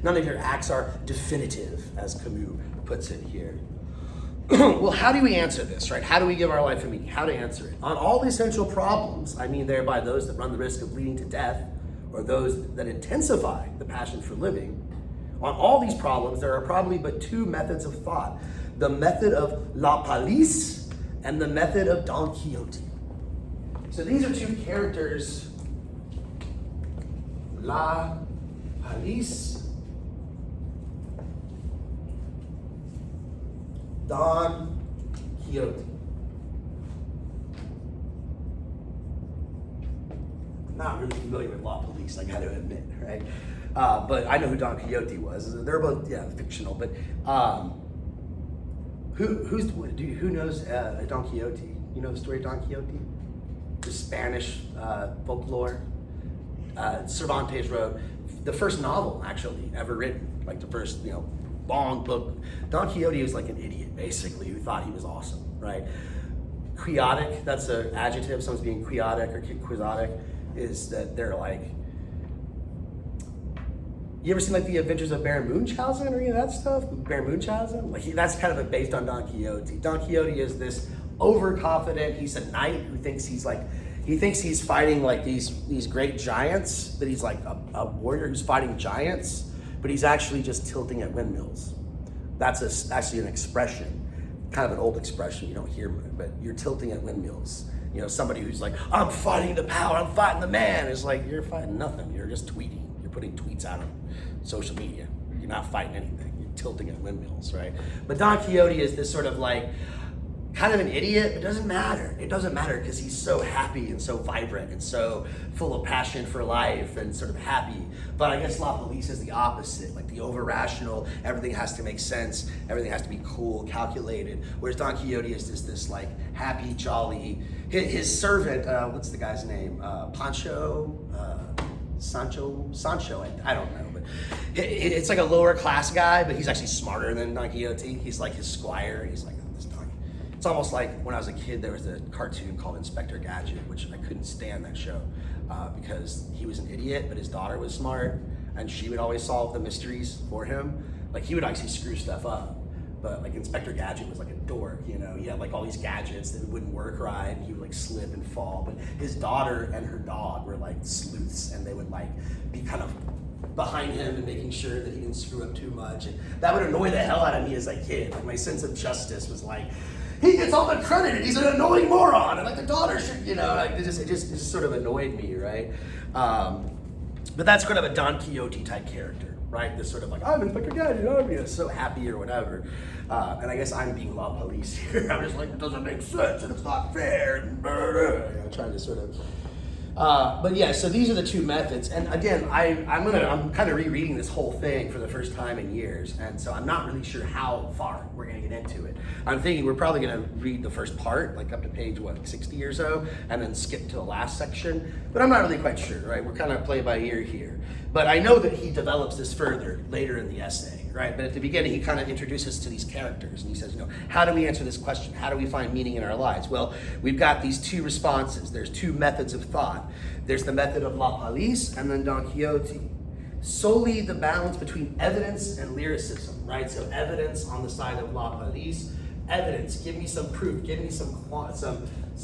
none of your acts are definitive, as Camus puts it here. Well, how do we answer this, right? How do we give our life a meaning? How to answer it? On all essential problems, I mean thereby those that run the risk of leading to death, or those that intensify the passion for living, on all these problems, there are probably but two methods of thought. The method of La Palisse and the method of Don Quixote. So these are two characters, La Palisse, Don Quixote. I'm not really familiar with La Palisse, I gotta admit, right? But I know who Don Quixote was. They're both, fictional, but who knows Don Quixote? You know the story of Don Quixote? The Spanish folklore. Cervantes wrote the first novel actually ever written, like the first long book. Don Quixote was like an idiot basically who thought he was awesome, right? Quixotic, that's an adjective. Someone's being quixotic or quixotic, is that they're like. You ever seen like the Adventures of Baron Munchausen or any of that stuff? Baron Munchausen, that's kind of based on Don Quixote. Don Quixote is this overconfident. He's a knight who thinks he's fighting like these great giants. That he's like a warrior who's fighting giants, but he's actually just tilting at windmills. That's actually an expression, kind of an old expression. You don't hear it, but you're tilting at windmills. Somebody who's like, I'm fighting the power, I'm fighting the man. It's like, you're fighting nothing. You're just tweeting. You're putting tweets out on social media. You're not fighting anything. You're tilting at windmills, right? But Don Quixote is this sort of like, kind of an idiot, but it doesn't matter. It doesn't matter because he's so happy and so vibrant and so full of passion for life and sort of happy. But I guess La Palisse is the opposite, like the over-rational, everything has to make sense, everything has to be cool, calculated. Whereas Don Quixote is just this like happy, jolly, his servant, what's the guy's name? Sancho, I don't know, but it's like a lower class guy, but he's actually smarter than Don Quixote. He's like his squire, he's like, it's almost like when I was a kid, there was a cartoon called Inspector Gadget, which I couldn't stand that show because he was an idiot, but his daughter was smart, and she would always solve the mysteries for him. Like, he would actually screw stuff up, but like Inspector Gadget was like a dork, He had like all these gadgets that wouldn't work right, and he would like slip and fall. But his daughter and her dog were like sleuths, and they would like be kind of behind him and making sure that he didn't screw up too much. And that would annoy the hell out of me as a kid. Like, my sense of justice was like, he gets all the credit and he's an annoying moron, and like the daughter should, it just sort of annoyed me, right? But that's kind of a Don Quixote type character, right? This sort of like, I'm Inspector Gadget, I'm so happy or whatever. And I guess I'm being La Palisse here. I'm just like, it doesn't make sense and it's not fair, and trying to sort of But yeah, so these are the two methods. And again, I'm kind of rereading this whole thing for the first time in years. And so I'm not really sure how far we're going to get into it. I'm thinking we're probably going to read the first part, like up to page, 60 or so, and then skip to the last section. But I'm not really quite sure, right? We're kind of play by ear here. But I know that he develops this further later in the essay, right? But at the beginning, he kind of introduces us to these characters. And he says, how do we answer this question? How do we find meaning in our lives? Well, we've got these two responses. There's two methods of thought. There's the method of La Palisse and then Don Quixote. Solely the balance between evidence and lyricism, right? So evidence on the side of La Palisse. Evidence, give me some proof, give me some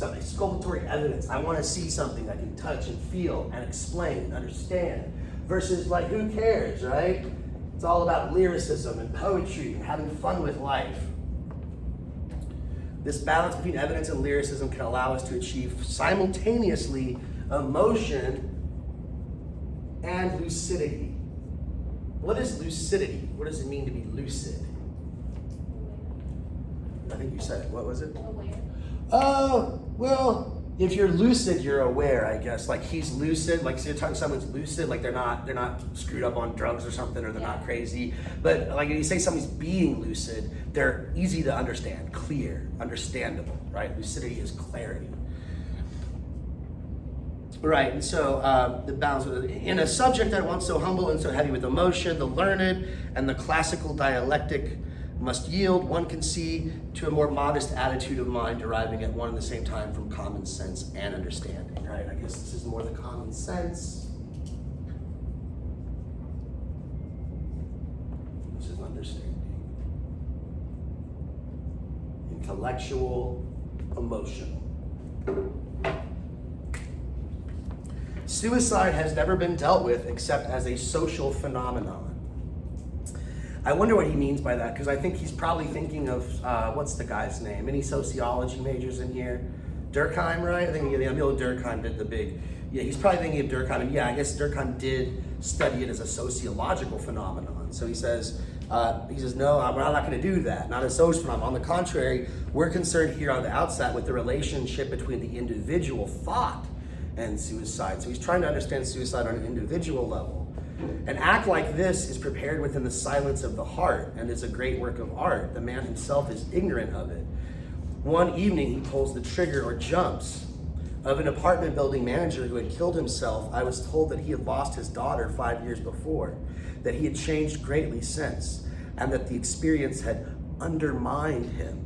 exculpatory evidence. I want to see something I can touch and feel and explain and understand. Versus like, who cares, right? It's all about lyricism and poetry and having fun with life. This balance between evidence and lyricism can allow us to achieve simultaneously emotion and lucidity. What is lucidity? What does it mean to be lucid? I think you said it. What was it? Aware. Oh, well, if you're lucid, you're aware, I guess. Like he's lucid, like so you're talking someone's lucid, like they're not screwed up on drugs or something, or they're not crazy. But like if you say somebody's being lucid, they're easy to understand, clear, understandable, right? Lucidity is clarity. Right, and so the balance in a subject at once so humble and so heavy with emotion, the learned and the classical dialectic must yield, one can see, to a more modest attitude of mind deriving at one and the same time from common sense and understanding, right? I guess this is more the common sense. This is understanding. Intellectual, emotional. Suicide has never been dealt with except as a social phenomenon. I wonder what he means by that, because I think he's probably thinking of, what's the guy's name? Any sociology majors in here? Durkheim, right? I think Emil Durkheim did the big, he's probably thinking of Durkheim. And I guess Durkheim did study it as a sociological phenomenon. So he says, no, we're not going to do that, not a social phenomenon. On the contrary, we're concerned here on the outset with the relationship between the individual thought and suicide. So he's trying to understand suicide on an individual level. An act like this is prepared within the silence of the heart and is a great work of art. The man himself is ignorant of it. One evening he pulls the trigger or jumps. Of an apartment building manager who had killed himself, I was told that he had lost his daughter 5 years before, that he had changed greatly since, and that the experience had undermined him.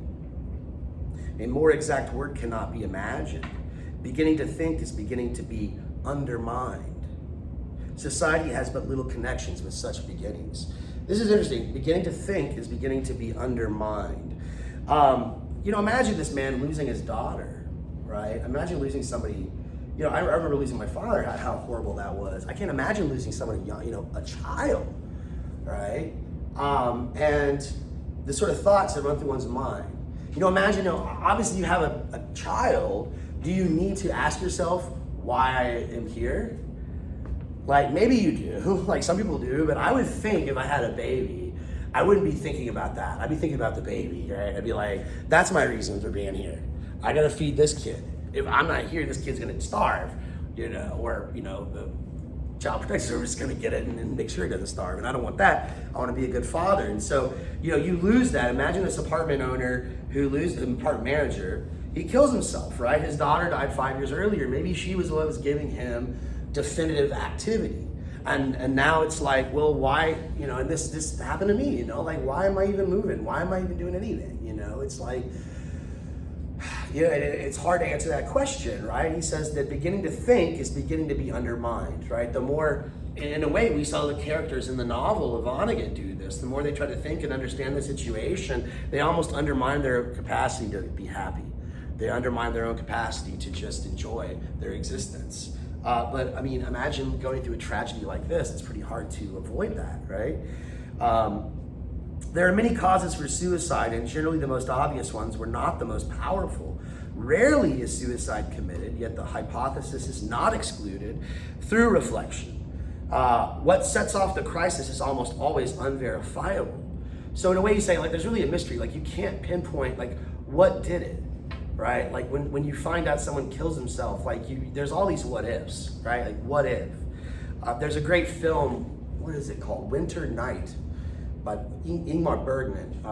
A more exact word cannot be imagined. Beginning to think is beginning to be undermined. Society has but little connections with such beginnings. This is interesting. Beginning to think is beginning to be undermined. Imagine this man losing his daughter, right? Imagine losing somebody. I remember losing my father, how horrible that was. I can't imagine losing somebody young, a child, right? And the sort of thoughts that run through one's mind. Imagine, obviously you have a child. Do you need to ask yourself why I am here? Like, maybe you do, like some people do, but I would think if I had a baby, I wouldn't be thinking about that. I'd be thinking about the baby, right? I'd be like, that's my reason for being here. I gotta feed this kid. If I'm not here, this kid's gonna starve, or the child protection service is gonna get it and make sure he doesn't starve. And I don't want that. I wanna be a good father. And so, you lose that. Imagine this apartment owner who loses an apartment manager. He kills himself, right? His daughter died 5 years earlier. Maybe she was the one who was giving him definitive activity. And now it's like, well, why, and this happened to me, like, why am I even moving? Why am I even doing anything? It's like, it's hard to answer that question, right? He says that beginning to think is beginning to be undermined, right? The more, in a way, we saw the characters in the novel of Vonnegut do this. The more they try to think and understand the situation, they almost undermine their capacity to be happy. They undermine their own capacity to just enjoy their existence. But imagine going through a tragedy like this. It's pretty hard to avoid that, right? There are many causes for suicide, and generally the most obvious ones were not the most powerful. Rarely is suicide committed, yet the hypothesis is not excluded through reflection. What sets off the crisis is almost always unverifiable. So in a way you say, like, there's really a mystery. Like, you can't pinpoint, like, what did it? right? Like when you find out someone kills himself, like there's all these what ifs, right? Like what if? There's a great film, what is it called? Winter Night by Ingmar Bergman,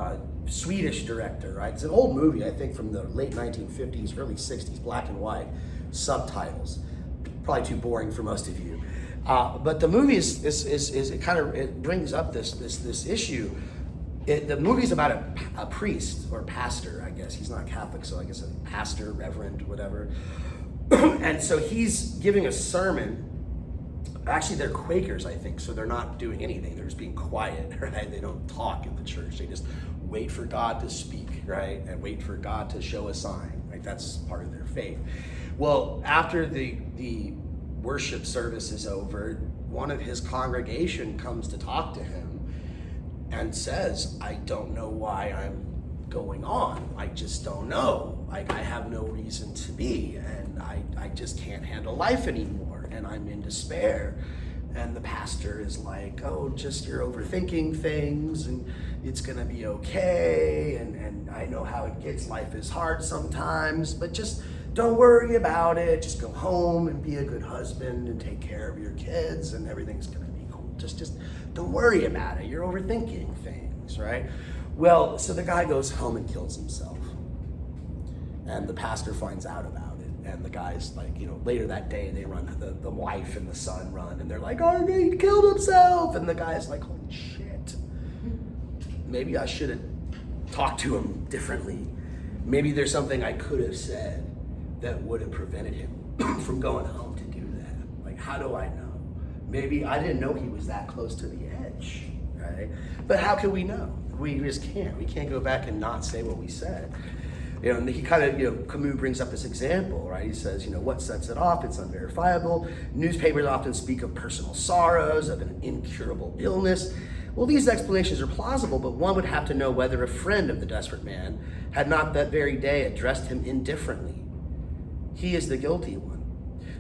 Swedish director, right? It's an old movie, I think from the late 1950s, early 60s, black and white, subtitles. Probably too boring for most of you. But the movie is it brings up this issue. The movie's about a priest or pastor, I guess. He's not Catholic, so I guess a pastor, reverend, whatever. And so he's giving a sermon. Actually, they're Quakers, I think, so they're not doing anything. They're just being quiet, right? They don't talk in the church. They just wait for God to speak, right? And wait for God to show a sign, right? That's part of their faith. Well, after the worship service is over, one of his congregation comes to talk to him and says, I don't know why I'm going on. I just don't know. I have no reason to be, and I just can't handle life anymore, and I'm in despair. And the pastor is like, oh, just you're overthinking things, and it's gonna be okay, and I know how it gets. Life is hard sometimes, but just don't worry about it. Just go home and be a good husband and take care of your kids, and everything's gonna be cool. Just don't worry about it. You're overthinking things, right? Well, so the guy goes home and kills himself. And the pastor finds out about it. And the guy's like, later that day they run, the wife and the son run, and they're like, oh, he killed himself. And the guy's like, holy shit. Maybe I should have talked to him differently. Maybe there's something I could have said that would have prevented him from going home to do that. Like, how do I know? Maybe I didn't know he was that close to the edge, right? But how can we know? We just can't. We can't go back and not say what we said. And he kind of, Camus brings up this example, right? He says, what sets it off? It's unverifiable. Newspapers often speak of personal sorrows, of an incurable illness. Well, these explanations are plausible, but one would have to know whether a friend of the desperate man had not that very day addressed him indifferently. He is the guilty one.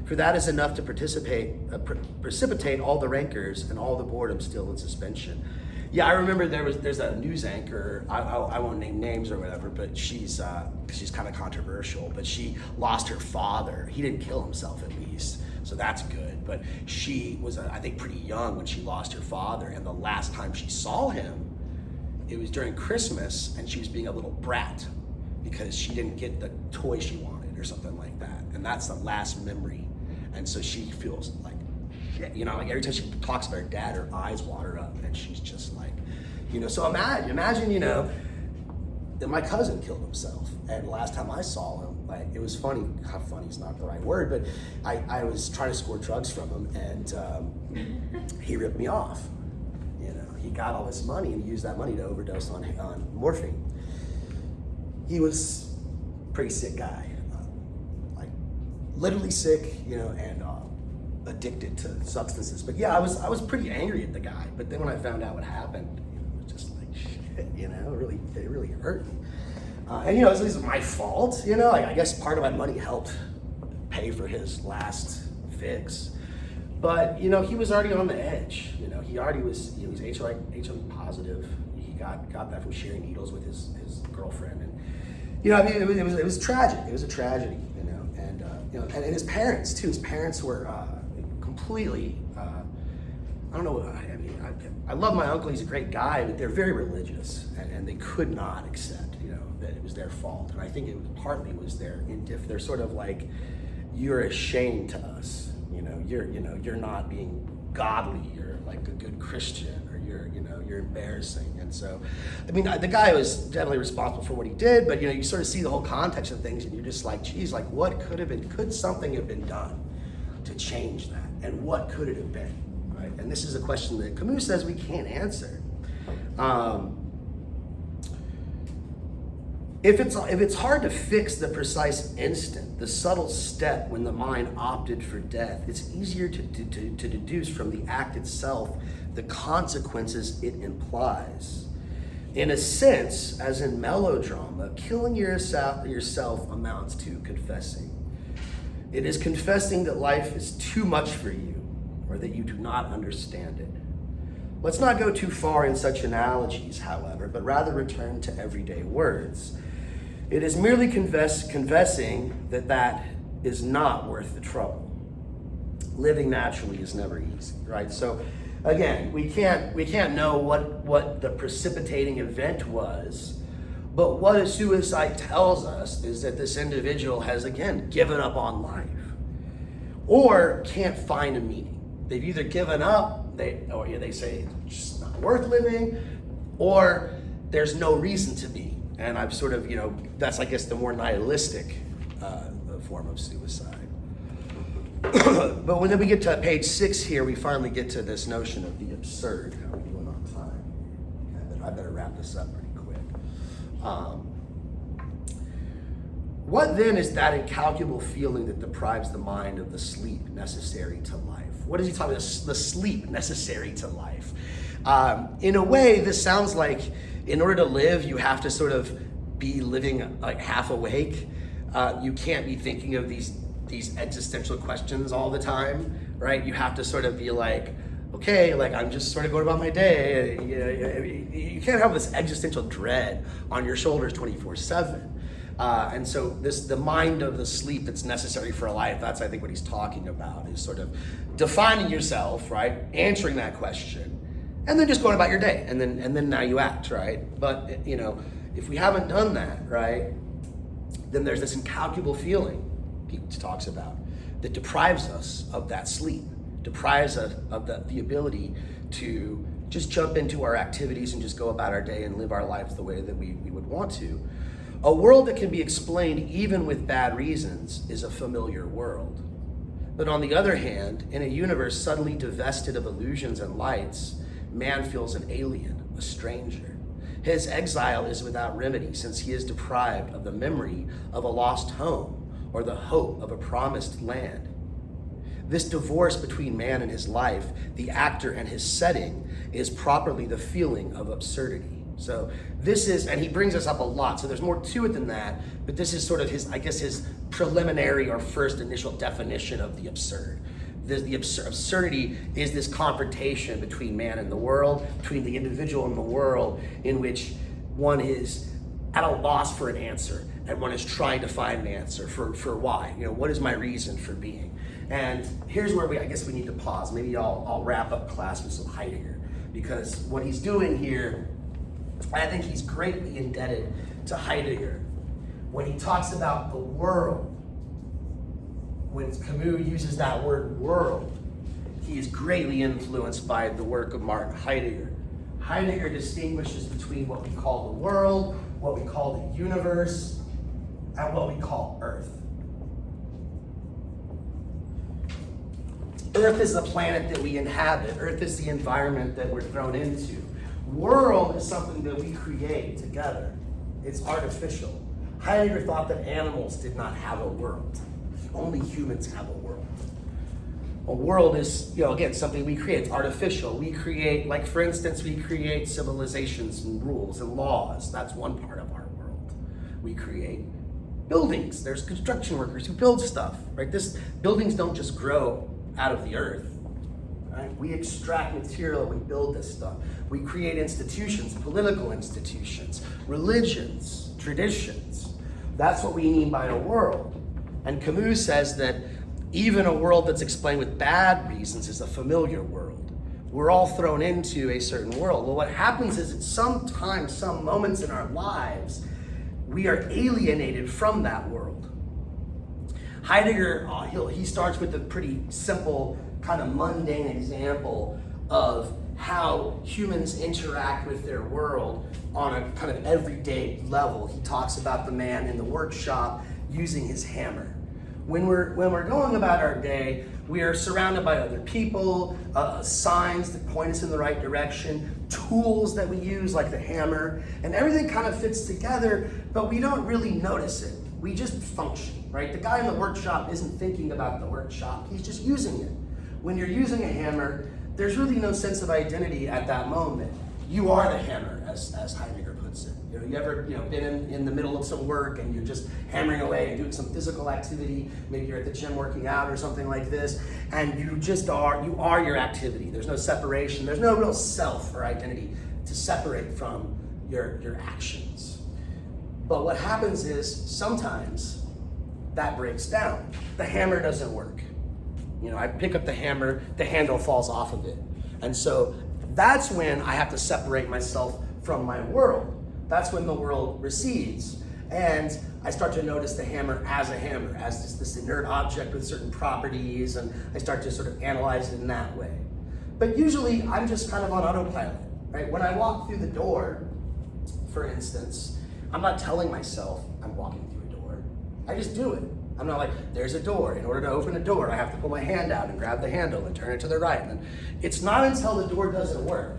For that is enough to precipitate all the rancors and all the boredom still in suspension. Yeah, I remember there's a news anchor, I won't name names or whatever, but she's kind of controversial, but she lost her father. He didn't kill himself, at least, so that's good. But she was, I think, pretty young when she lost her father, and the last time she saw him, it was during Christmas, and she was being a little brat because she didn't get the toy she wanted or something like that, and that's the last memory. And so she feels like shit, like every time she talks about her dad, her eyes water up, and she's just like, so imagine, that my cousin killed himself, and last time I saw him, like, it was funny. Funny is not the right word, but I was trying to score drugs from him, and he ripped me off. He got all this money and used that money to overdose on morphine. He was a pretty sick guy, like literally sick, and addicted to substances. But yeah, I was pretty angry at the guy. But then when I found out what happened, it was just like shit, it really hurt me. And it was my fault, like, I guess part of my money helped pay for his last fix. But he was already on the edge. He already was. He was HIV positive. He got that from sharing needles with his girlfriend, and it was tragic. It was a tragedy, and his parents too. His parents were completely. I don't know. I love my uncle. He's a great guy, but they're very religious, and they could not accept, that it was their fault. And I think it partly was they're sort of like, you're ashamed to us. You're not being godly. You're like a good Christian, or you're embarrassing. And so, the guy was definitely responsible for what he did, but you sort of see the whole context of things, and you're just like, geez, like what could have been? Could something have been done to change that? And what could it have been? Right? And this is a question that Camus says we can't answer. If it's hard to fix the precise instant, the subtle step when the mind opted for death, it's easier to deduce from the act itself the consequences it implies. In a sense, as in melodrama, killing yourself amounts to confessing. It is confessing that life is too much for you, or that you do not understand it. Let's not go too far in such analogies, however, but rather return to everyday words. It is merely confessing that that is not worth the trouble. Living naturally is never easy, right? So again, we can't know what the precipitating event was, but what a suicide tells us is that this individual has, again, given up on life or can't find a meaning. They've either given up, they say it's just not worth living, or there's no reason to be. And I've sort of, that's, I guess, the more nihilistic form of suicide. But when we get to page 6 here, we finally get to this notion of the absurd. How are we doing on time? I better wrap this up pretty quick. What then is that incalculable feeling that deprives the mind of the sleep necessary to life? What is he talking about? The sleep necessary to life. In a way, this sounds like in order to live, you have to sort of be living like half awake. You can't be thinking of these existential questions all the time, right? You have to sort of be like, okay, like I'm just sort of going about my day. You can't have this existential dread on your shoulders 24/7. And so the mind of the sleep that's necessary for a life, that's I think what he's talking about, is sort of defining yourself, right? Answering that question, and then just going about your day, and then now you act, right? But if we haven't done that, right, then there's this incalculable feeling he talks about that deprives us of that sleep, deprives us of the ability to just jump into our activities and just go about our day and live our lives the way that we would want to. A world that can be explained even with bad reasons is a familiar world. But on the other hand, in a universe suddenly divested of illusions and lights, man feels an alien, a stranger. His exile is without remedy, since he is deprived of the memory of a lost home or the hope of a promised land. This divorce between man and his life, the actor and his setting, is properly the feeling of absurdity. So this is, and he brings us up a lot, so there's more to it than that, but this is sort of his preliminary or first initial definition of the absurd. The absurdity is this confrontation between man and the world, between the individual and the world, in which one is at a loss for an answer, and one is trying to find an answer for why. What is my reason for being? And here's where I guess we need to pause. Maybe I'll wrap up class with some Heidegger, because what he's doing here, I think he's greatly indebted to Heidegger. When he talks about the world, when Camus uses that word world, he is greatly influenced by the work of Martin Heidegger. Heidegger distinguishes between what we call the world, what we call the universe, and what we call Earth. Earth is the planet that we inhabit. Earth is the environment that we're thrown into. World is something that we create together. It's artificial. Heidegger thought that animals did not have a world. Only humans have a world. A world is, again, something we create. It's artificial. We create, like for instance, we create civilizations and rules and laws. That's one part of our world. We create buildings. There's construction workers who build stuff, right? Buildings don't just grow out of the earth. Right? We extract material, we build this stuff. We create institutions, political institutions, religions, traditions. That's what we mean by a world. And Camus says that even a world that's explained with bad reasons is a familiar world. We're all thrown into a certain world. Well, what happens is at some moments in our lives, we are alienated from that world. Heidegger, he starts with a pretty simple, kind of mundane example of how humans interact with their world on a kind of everyday level. He talks about the man in the workshop using his hammer. When we're going about our day, we are surrounded by other people, signs that point us in the right direction, tools that we use like the hammer, and everything kind of fits together, but we don't really notice it. We just function, right? The guy in the workshop isn't thinking about the workshop, he's just using it. When you're using a hammer, there's really no sense of identity at that moment. You are the hammer, as Heidegger puts it. You ever been in the middle of some work and you're just hammering away and doing some physical activity, maybe you're at the gym working out or something like this, and you are your activity. There's no separation, there's no real self or identity to separate from your actions. But what happens is sometimes that breaks down. The hammer doesn't work. I pick up the hammer, the handle falls off of it. And so that's when I have to separate myself from my world. That's when the world recedes. And I start to notice the hammer, as this inert object with certain properties, and I start to sort of analyze it in that way. But usually I'm just kind of on autopilot, right? When I walk through the door, for instance, I'm not telling myself I'm walking through a door. I just do it. I'm not like, there's a door. In order to open a door, I have to put my hand out and grab the handle and turn it to the right. And it's not until the door doesn't work.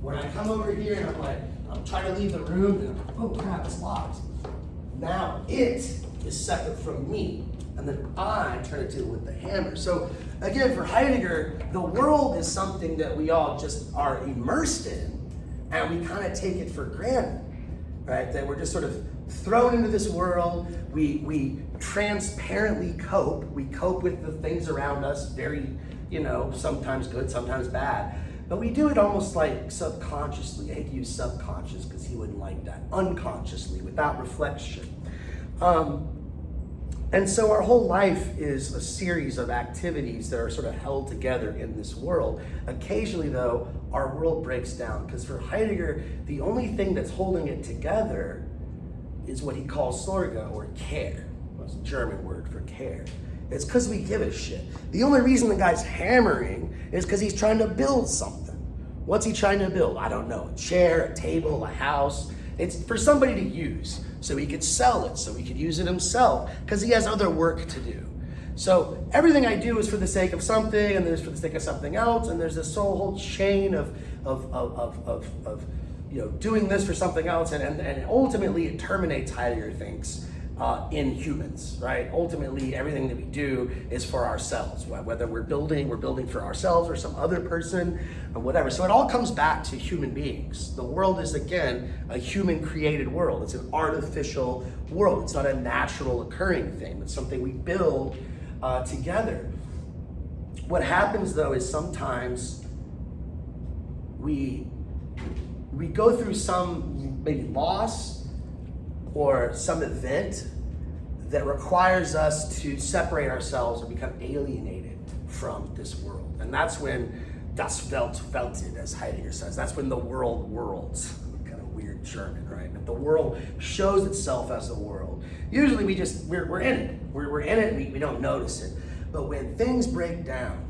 When I come over here and I'm trying to leave the room, and I'm like, oh crap, it's locked. Now it is separate from me, and then I try to deal with the hammer. So again, for Heidegger, the world is something that we all just are immersed in, and we kind of take it for granted, right? That we're just sort of thrown into this world. We transparently cope. We cope with the things around us, very, sometimes good, sometimes bad. But we do it almost like subconsciously. I hate to use subconscious because he wouldn't like that. Unconsciously, without reflection. And so our whole life is a series of activities that are sort of held together in this world. Occasionally, though, our world breaks down, because for Heidegger, the only thing that's holding it together is what he calls Sorge, or care. That's a German word for care. It's because we give a shit. The only reason the guy's hammering is because he's trying to build something. What's he trying to build? I don't know. A chair, a table, a house. It's for somebody to use, so he could sell it, so he could use it himself, because he has other work to do. So everything I do is for the sake of something, and there's for the sake of something else, and there's this whole chain of doing this for something else, and ultimately it terminates, Heidegger thinks, in humans, right? Ultimately, everything that we do is for ourselves, whether we're building for ourselves or some other person or whatever. So it all comes back to human beings. The world is, again, a human created world. It's an artificial world. It's not a natural occurring thing. It's something we build together. What happens, though, is sometimes we go through some maybe loss or some event that requires us to separate ourselves or become alienated from this world. And that's when das Weltweltet, as Heidegger says, that's when the world worlds. Kind of weird German, right? But the world shows itself as the world. Usually we're in it. We're in it, we don't notice it. But when things break down,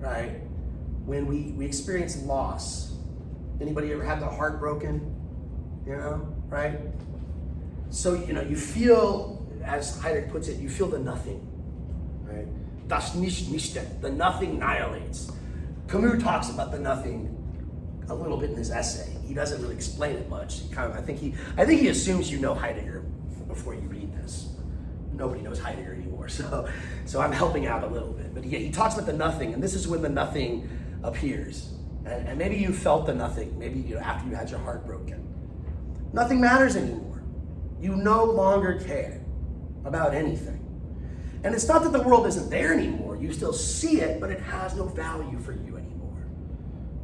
right? When we experience loss, anybody ever had their heart broken? Right? So, you feel, as Heidegger puts it, you feel the nothing, right? Das Nicht, the nothing annihilates. Camus talks about the nothing a little bit in his essay. He doesn't really explain it much. I think he assumes you know Heidegger before you read this. Nobody knows Heidegger anymore, so I'm helping out a little bit. But yeah, he talks about the nothing, and this is when the nothing appears. And maybe you felt the nothing, maybe after you had your heart broken. Nothing matters anymore. You no longer care about anything. And it's not that the world isn't there anymore. You still see it, but it has no value for you anymore.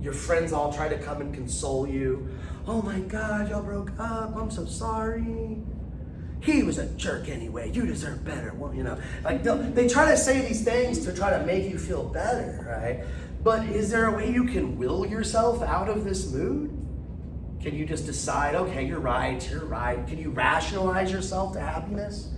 Your friends all try to come and console you. Oh my God, y'all broke up. I'm so sorry. He was a jerk anyway. You deserve better. Well, they try to say these things to try to make you feel better, right? But is there a way you can will yourself out of this mood? Can you just decide, okay, you're right. Can you rationalize yourself to happiness?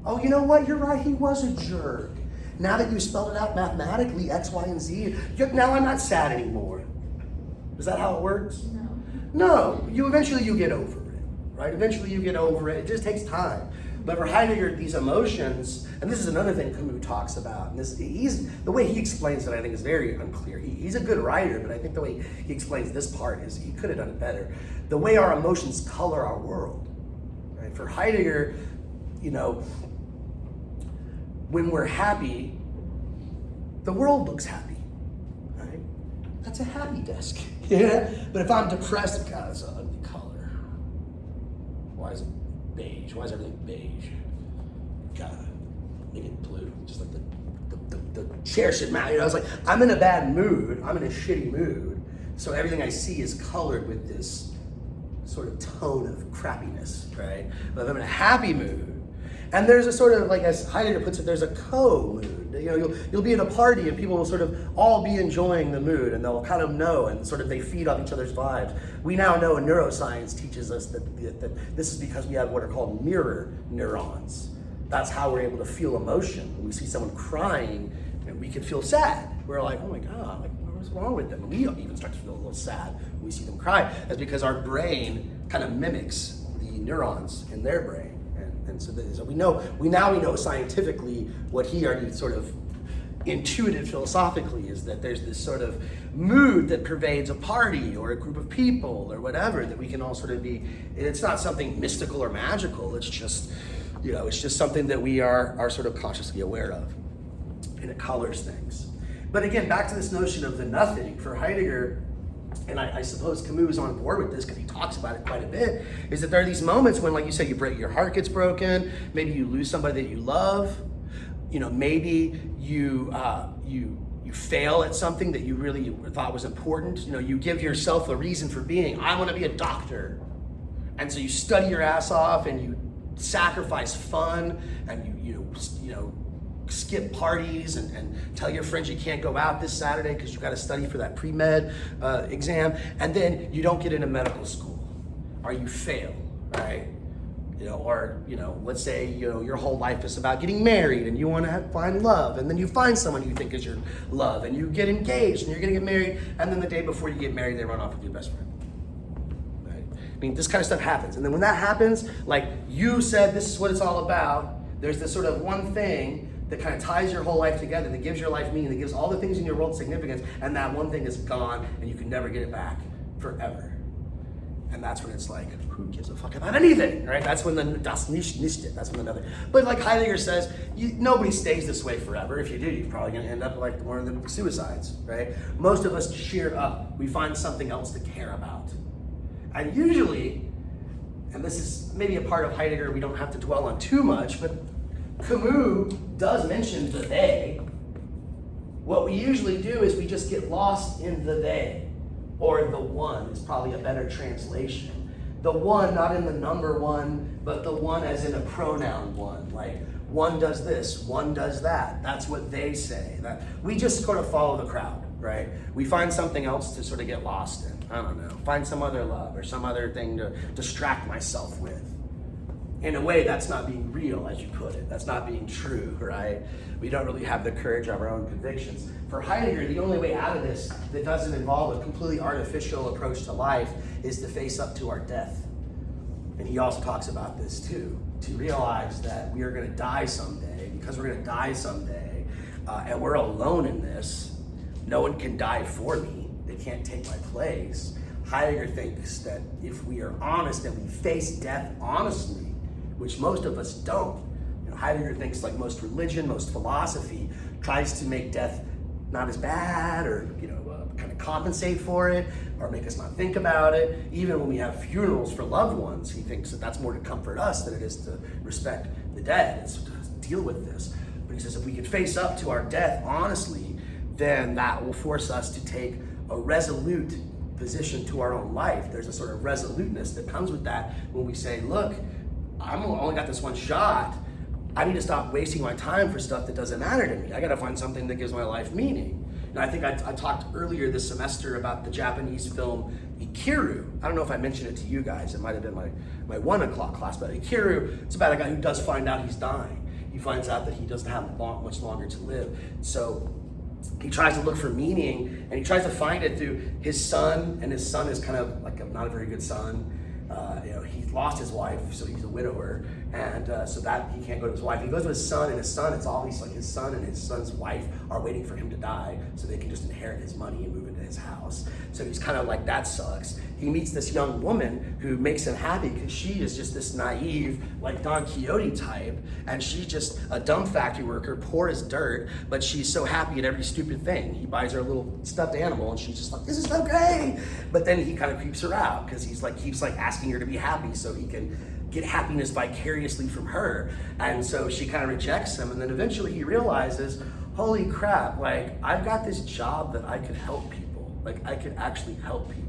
Oh, you know what? You're right. He was a jerk. Now that you spelled it out mathematically, X, Y, and Z, now I'm not sad anymore. Is that how it works? No. Eventually you get over it, right? Eventually you get over it. It just takes time. But for Heidegger, these emotions, and this is another thing Camus talks about, and the way he explains it, I think, is very unclear. He's a good writer, but I think the way he explains this part is he could have done it better. The way our emotions color our world, right? For Heidegger, when we're happy, the world looks happy, right? That's a happy desk, yeah? But if I'm depressed, God, it's an ugly color. Why is it beige? Why is everything beige? God, make it blue. Just like the chair should match. It's like, I'm in a bad mood. I'm in a shitty mood. So everything I see is colored with this sort of tone of crappiness, right? But I'm in a happy mood. And there's a sort of, like as Heidegger puts it, there's a co-mood. You know, you'll be at a party and people will sort of all be enjoying the mood and they'll kind of know and sort of they feed off each other's vibes. We now know, and neuroscience teaches us that this is because we have what are called mirror neurons. That's how we're able to feel emotion. When we see someone crying, and we can feel sad. We're like, oh my God, like what's wrong with them? And we even start to feel a little sad when we see them cry. That's because our brain kind of mimics the neurons in their brain. And so we now know scientifically what he already sort of intuited philosophically is that there's this sort of mood that pervades a party or a group of people or whatever that we can all sort of be. It's not something mystical or magical. It's just, you know, it's just something that we are sort of consciously aware of, and it colors things. But again, back to this notion of the nothing for Heidegger. And I suppose Camus is on board with this because he talks about it quite a bit, is that there are these moments when, like you said, your heart gets broken, maybe you lose somebody that you love, you know, maybe you fail at something that you really thought was important. You know, you give yourself a reason for being, I want to be a doctor. And so you study your ass off and you sacrifice fun and you skip parties and tell your friends you can't go out this Saturday because you got to study for that pre-med exam, and then you don't get into medical school, or you fail, right? You know, or let's say your whole life is about getting married and you want to find love, and then you find someone you think is your love, and you get engaged and you're gonna get married, and then the day before you get married, they run off with your best friend. Right? I mean, this kind of stuff happens, and then when that happens, like you said, this is what it's all about. There's this sort of one thing that kind of ties your whole life together, that gives your life meaning, that gives all the things in your world significance, and that one thing is gone, and you can never get it back forever. And that's when it's like, who gives a fuck about anything, right? That's when das nicht, that's when the nothing. But like Heidegger says, nobody stays this way forever. If you do, you're probably gonna end up like one of the suicides, right? Most of us cheer up. We find something else to care about. And usually, and this is maybe a part of Heidegger we don't have to dwell on too much, but Camus does mention the they. What we usually do is we just get lost in the they, or the one is probably a better translation. The one, not in the number one, but the one as in a pronoun one. Like one does this, one does that. That's what they say. That we just sort of follow the crowd, right? We find something else to sort of get lost in. I don't know, find some other love or some other thing to distract myself with. In a way, that's not being real, as you put it. That's not being true, right? We don't really have the courage of our own convictions. For Heidegger, the only way out of this that doesn't involve a completely artificial approach to life is to face up to our death. And he also talks about this too, to realize that we are going to die someday. Because we're going to die someday, and we're alone in this, no one can die for me. They can't take my place. Heidegger thinks that if we are honest and we face death honestly, which most of us don't. Heidegger thinks, like most religion, most philosophy, tries to make death not as bad, or kind of compensate for it, or make us not think about it. Even when we have funerals for loved ones, he thinks that that's more to comfort us than it is to respect the dead. It's to deal with this. But he says if we can face up to our death honestly, then that will force us to take a resolute position to our own life. There's a sort of resoluteness that comes with that when we say, look, I've only got this one shot. I need to stop wasting my time for stuff that doesn't matter to me. I gotta find something that gives my life meaning. And I think I talked earlier this semester about the Japanese film Ikiru. I don't know if I mentioned it to you guys. It might have been my 1 o'clock class, but Ikiru, it's about a guy who does find out he's dying. He finds out that he doesn't have much longer to live. So he tries to look for meaning, and he tries to find it through his son, and his son is kind of like not a very good son. He lost his wife, so he's a widower, and so that he can't go to his wife. He goes to his son, and his son, it's always like his son and his son's wife are waiting for him to die so they can just inherit his money and move into his house. So he's kind of like, that sucks. He meets this young woman who makes him happy because she is just this naive, like Don Quixote type, and she's just a dumb factory worker, poor as dirt, but she's so happy at every stupid thing. He buys her a little stuffed animal, and she's just like, this is so great. But then he kind of creeps her out because he's like, keeps like asking her to be happy so he can get happiness vicariously from her. And so she kind of rejects him, and then eventually he realizes, holy crap, like I've got this job that I could help people. Like I could actually help people.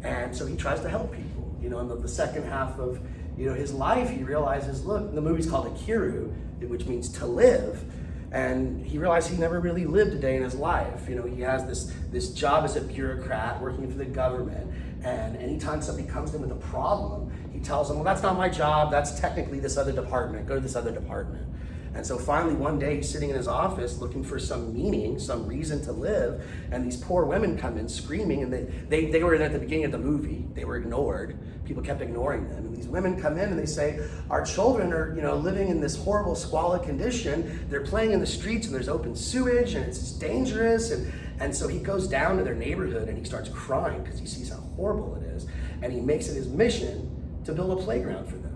And so he tries to help people. You know, in the second half of, you know, his life, he realizes, look, the movie's called Akiru, which means to live. And he realized he never really lived a day in his life. You know, he has this job as a bureaucrat working for the government. And anytime somebody comes to him with a problem, he tells them, well, that's not my job. That's technically this other department. Go to this other department. And so finally one day he's sitting in his office looking for some meaning, some reason to live, and these poor women come in screaming, and they were at the beginning of the movie, they were ignored. People kept ignoring them. And these women come in and they say, our children are, you know, living in this horrible squalid condition. They're playing in the streets and there's open sewage and it's dangerous. And so he goes down to their neighborhood and he starts crying because he sees how horrible it is. And he makes it his mission to build a playground for them.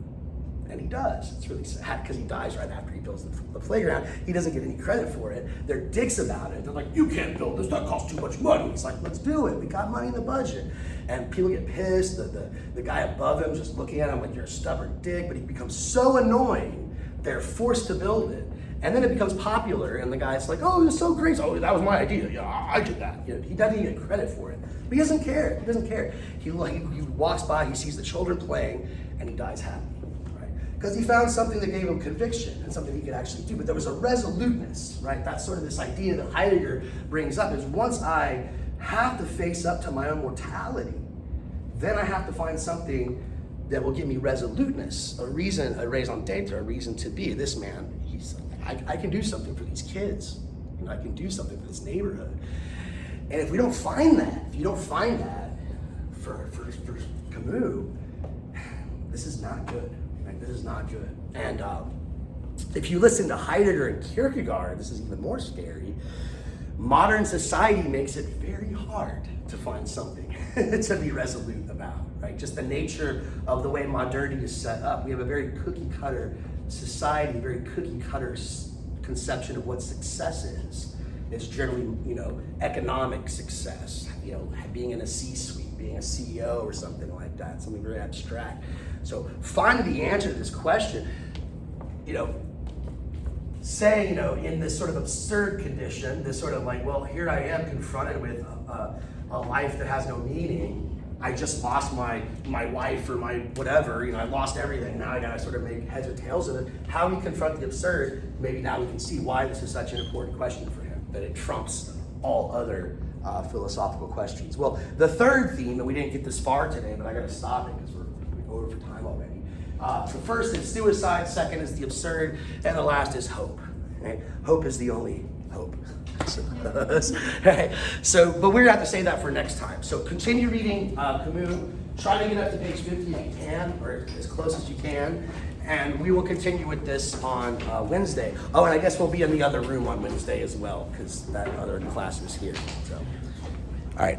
And he does. It's really sad because he dies right after he builds the playground. He doesn't get any credit for it. They're dicks about it. They're like, you can't build this, that costs too much money. He's like, let's do it. We got money in the budget. And people get pissed. The guy above him just looking at him like, you're a stubborn dick, but he becomes so annoying, they're forced to build it. And then it becomes popular, and the guy's like, oh, it's so great. Oh, that was my idea. Yeah, I did that. You know, he doesn't even get credit for it. But he doesn't care. He doesn't care. He walks by, he sees the children playing, and he dies happy. Because he found something that gave him conviction and something he could actually do. But there was a resoluteness, right? That's sort of this idea that Heidegger brings up, is once I have to face up to my own mortality, then I have to find something that will give me resoluteness, a reason, a raison d'etre, a reason to be. This man, I can do something for these kids. You know, I can do something for this neighborhood. And if we don't find that, if you don't find that for Camus, this is not good. This is not good. And if you listen to Heidegger and Kierkegaard, this is even more scary. Modern society makes it very hard to find something to be resolute about, right? Just the nature of the way modernity is set up. We have a very cookie cutter society, very cookie cutter conception of what success is. It's generally, you know, economic success, you know, being in a C-suite, being a CEO or something like that, something very abstract. So finding the answer to this question, you know, say, you know, in this sort of absurd condition, this sort of like, well, here I am confronted with a life that has no meaning. I just lost my wife or my whatever, you know, I lost everything. Now I gotta sort of make heads or tails of it. How we confront the absurd, maybe now we can see why this is such an important question for him, that it trumps all other philosophical questions. Well, the third theme, and we didn't get this far today, but I gotta stop it because we're over for time already. So first is suicide, second is the absurd, and the last is hope. Right? Hope is the only hope. Right? So, but we're gonna have to say that for next time. So continue reading Camus, try to get up to page 50 if you can, or as close as you can, and we will continue with this on Wednesday. Oh, and I guess we'll be in the other room on Wednesday as well, because that other class is here. So, all right.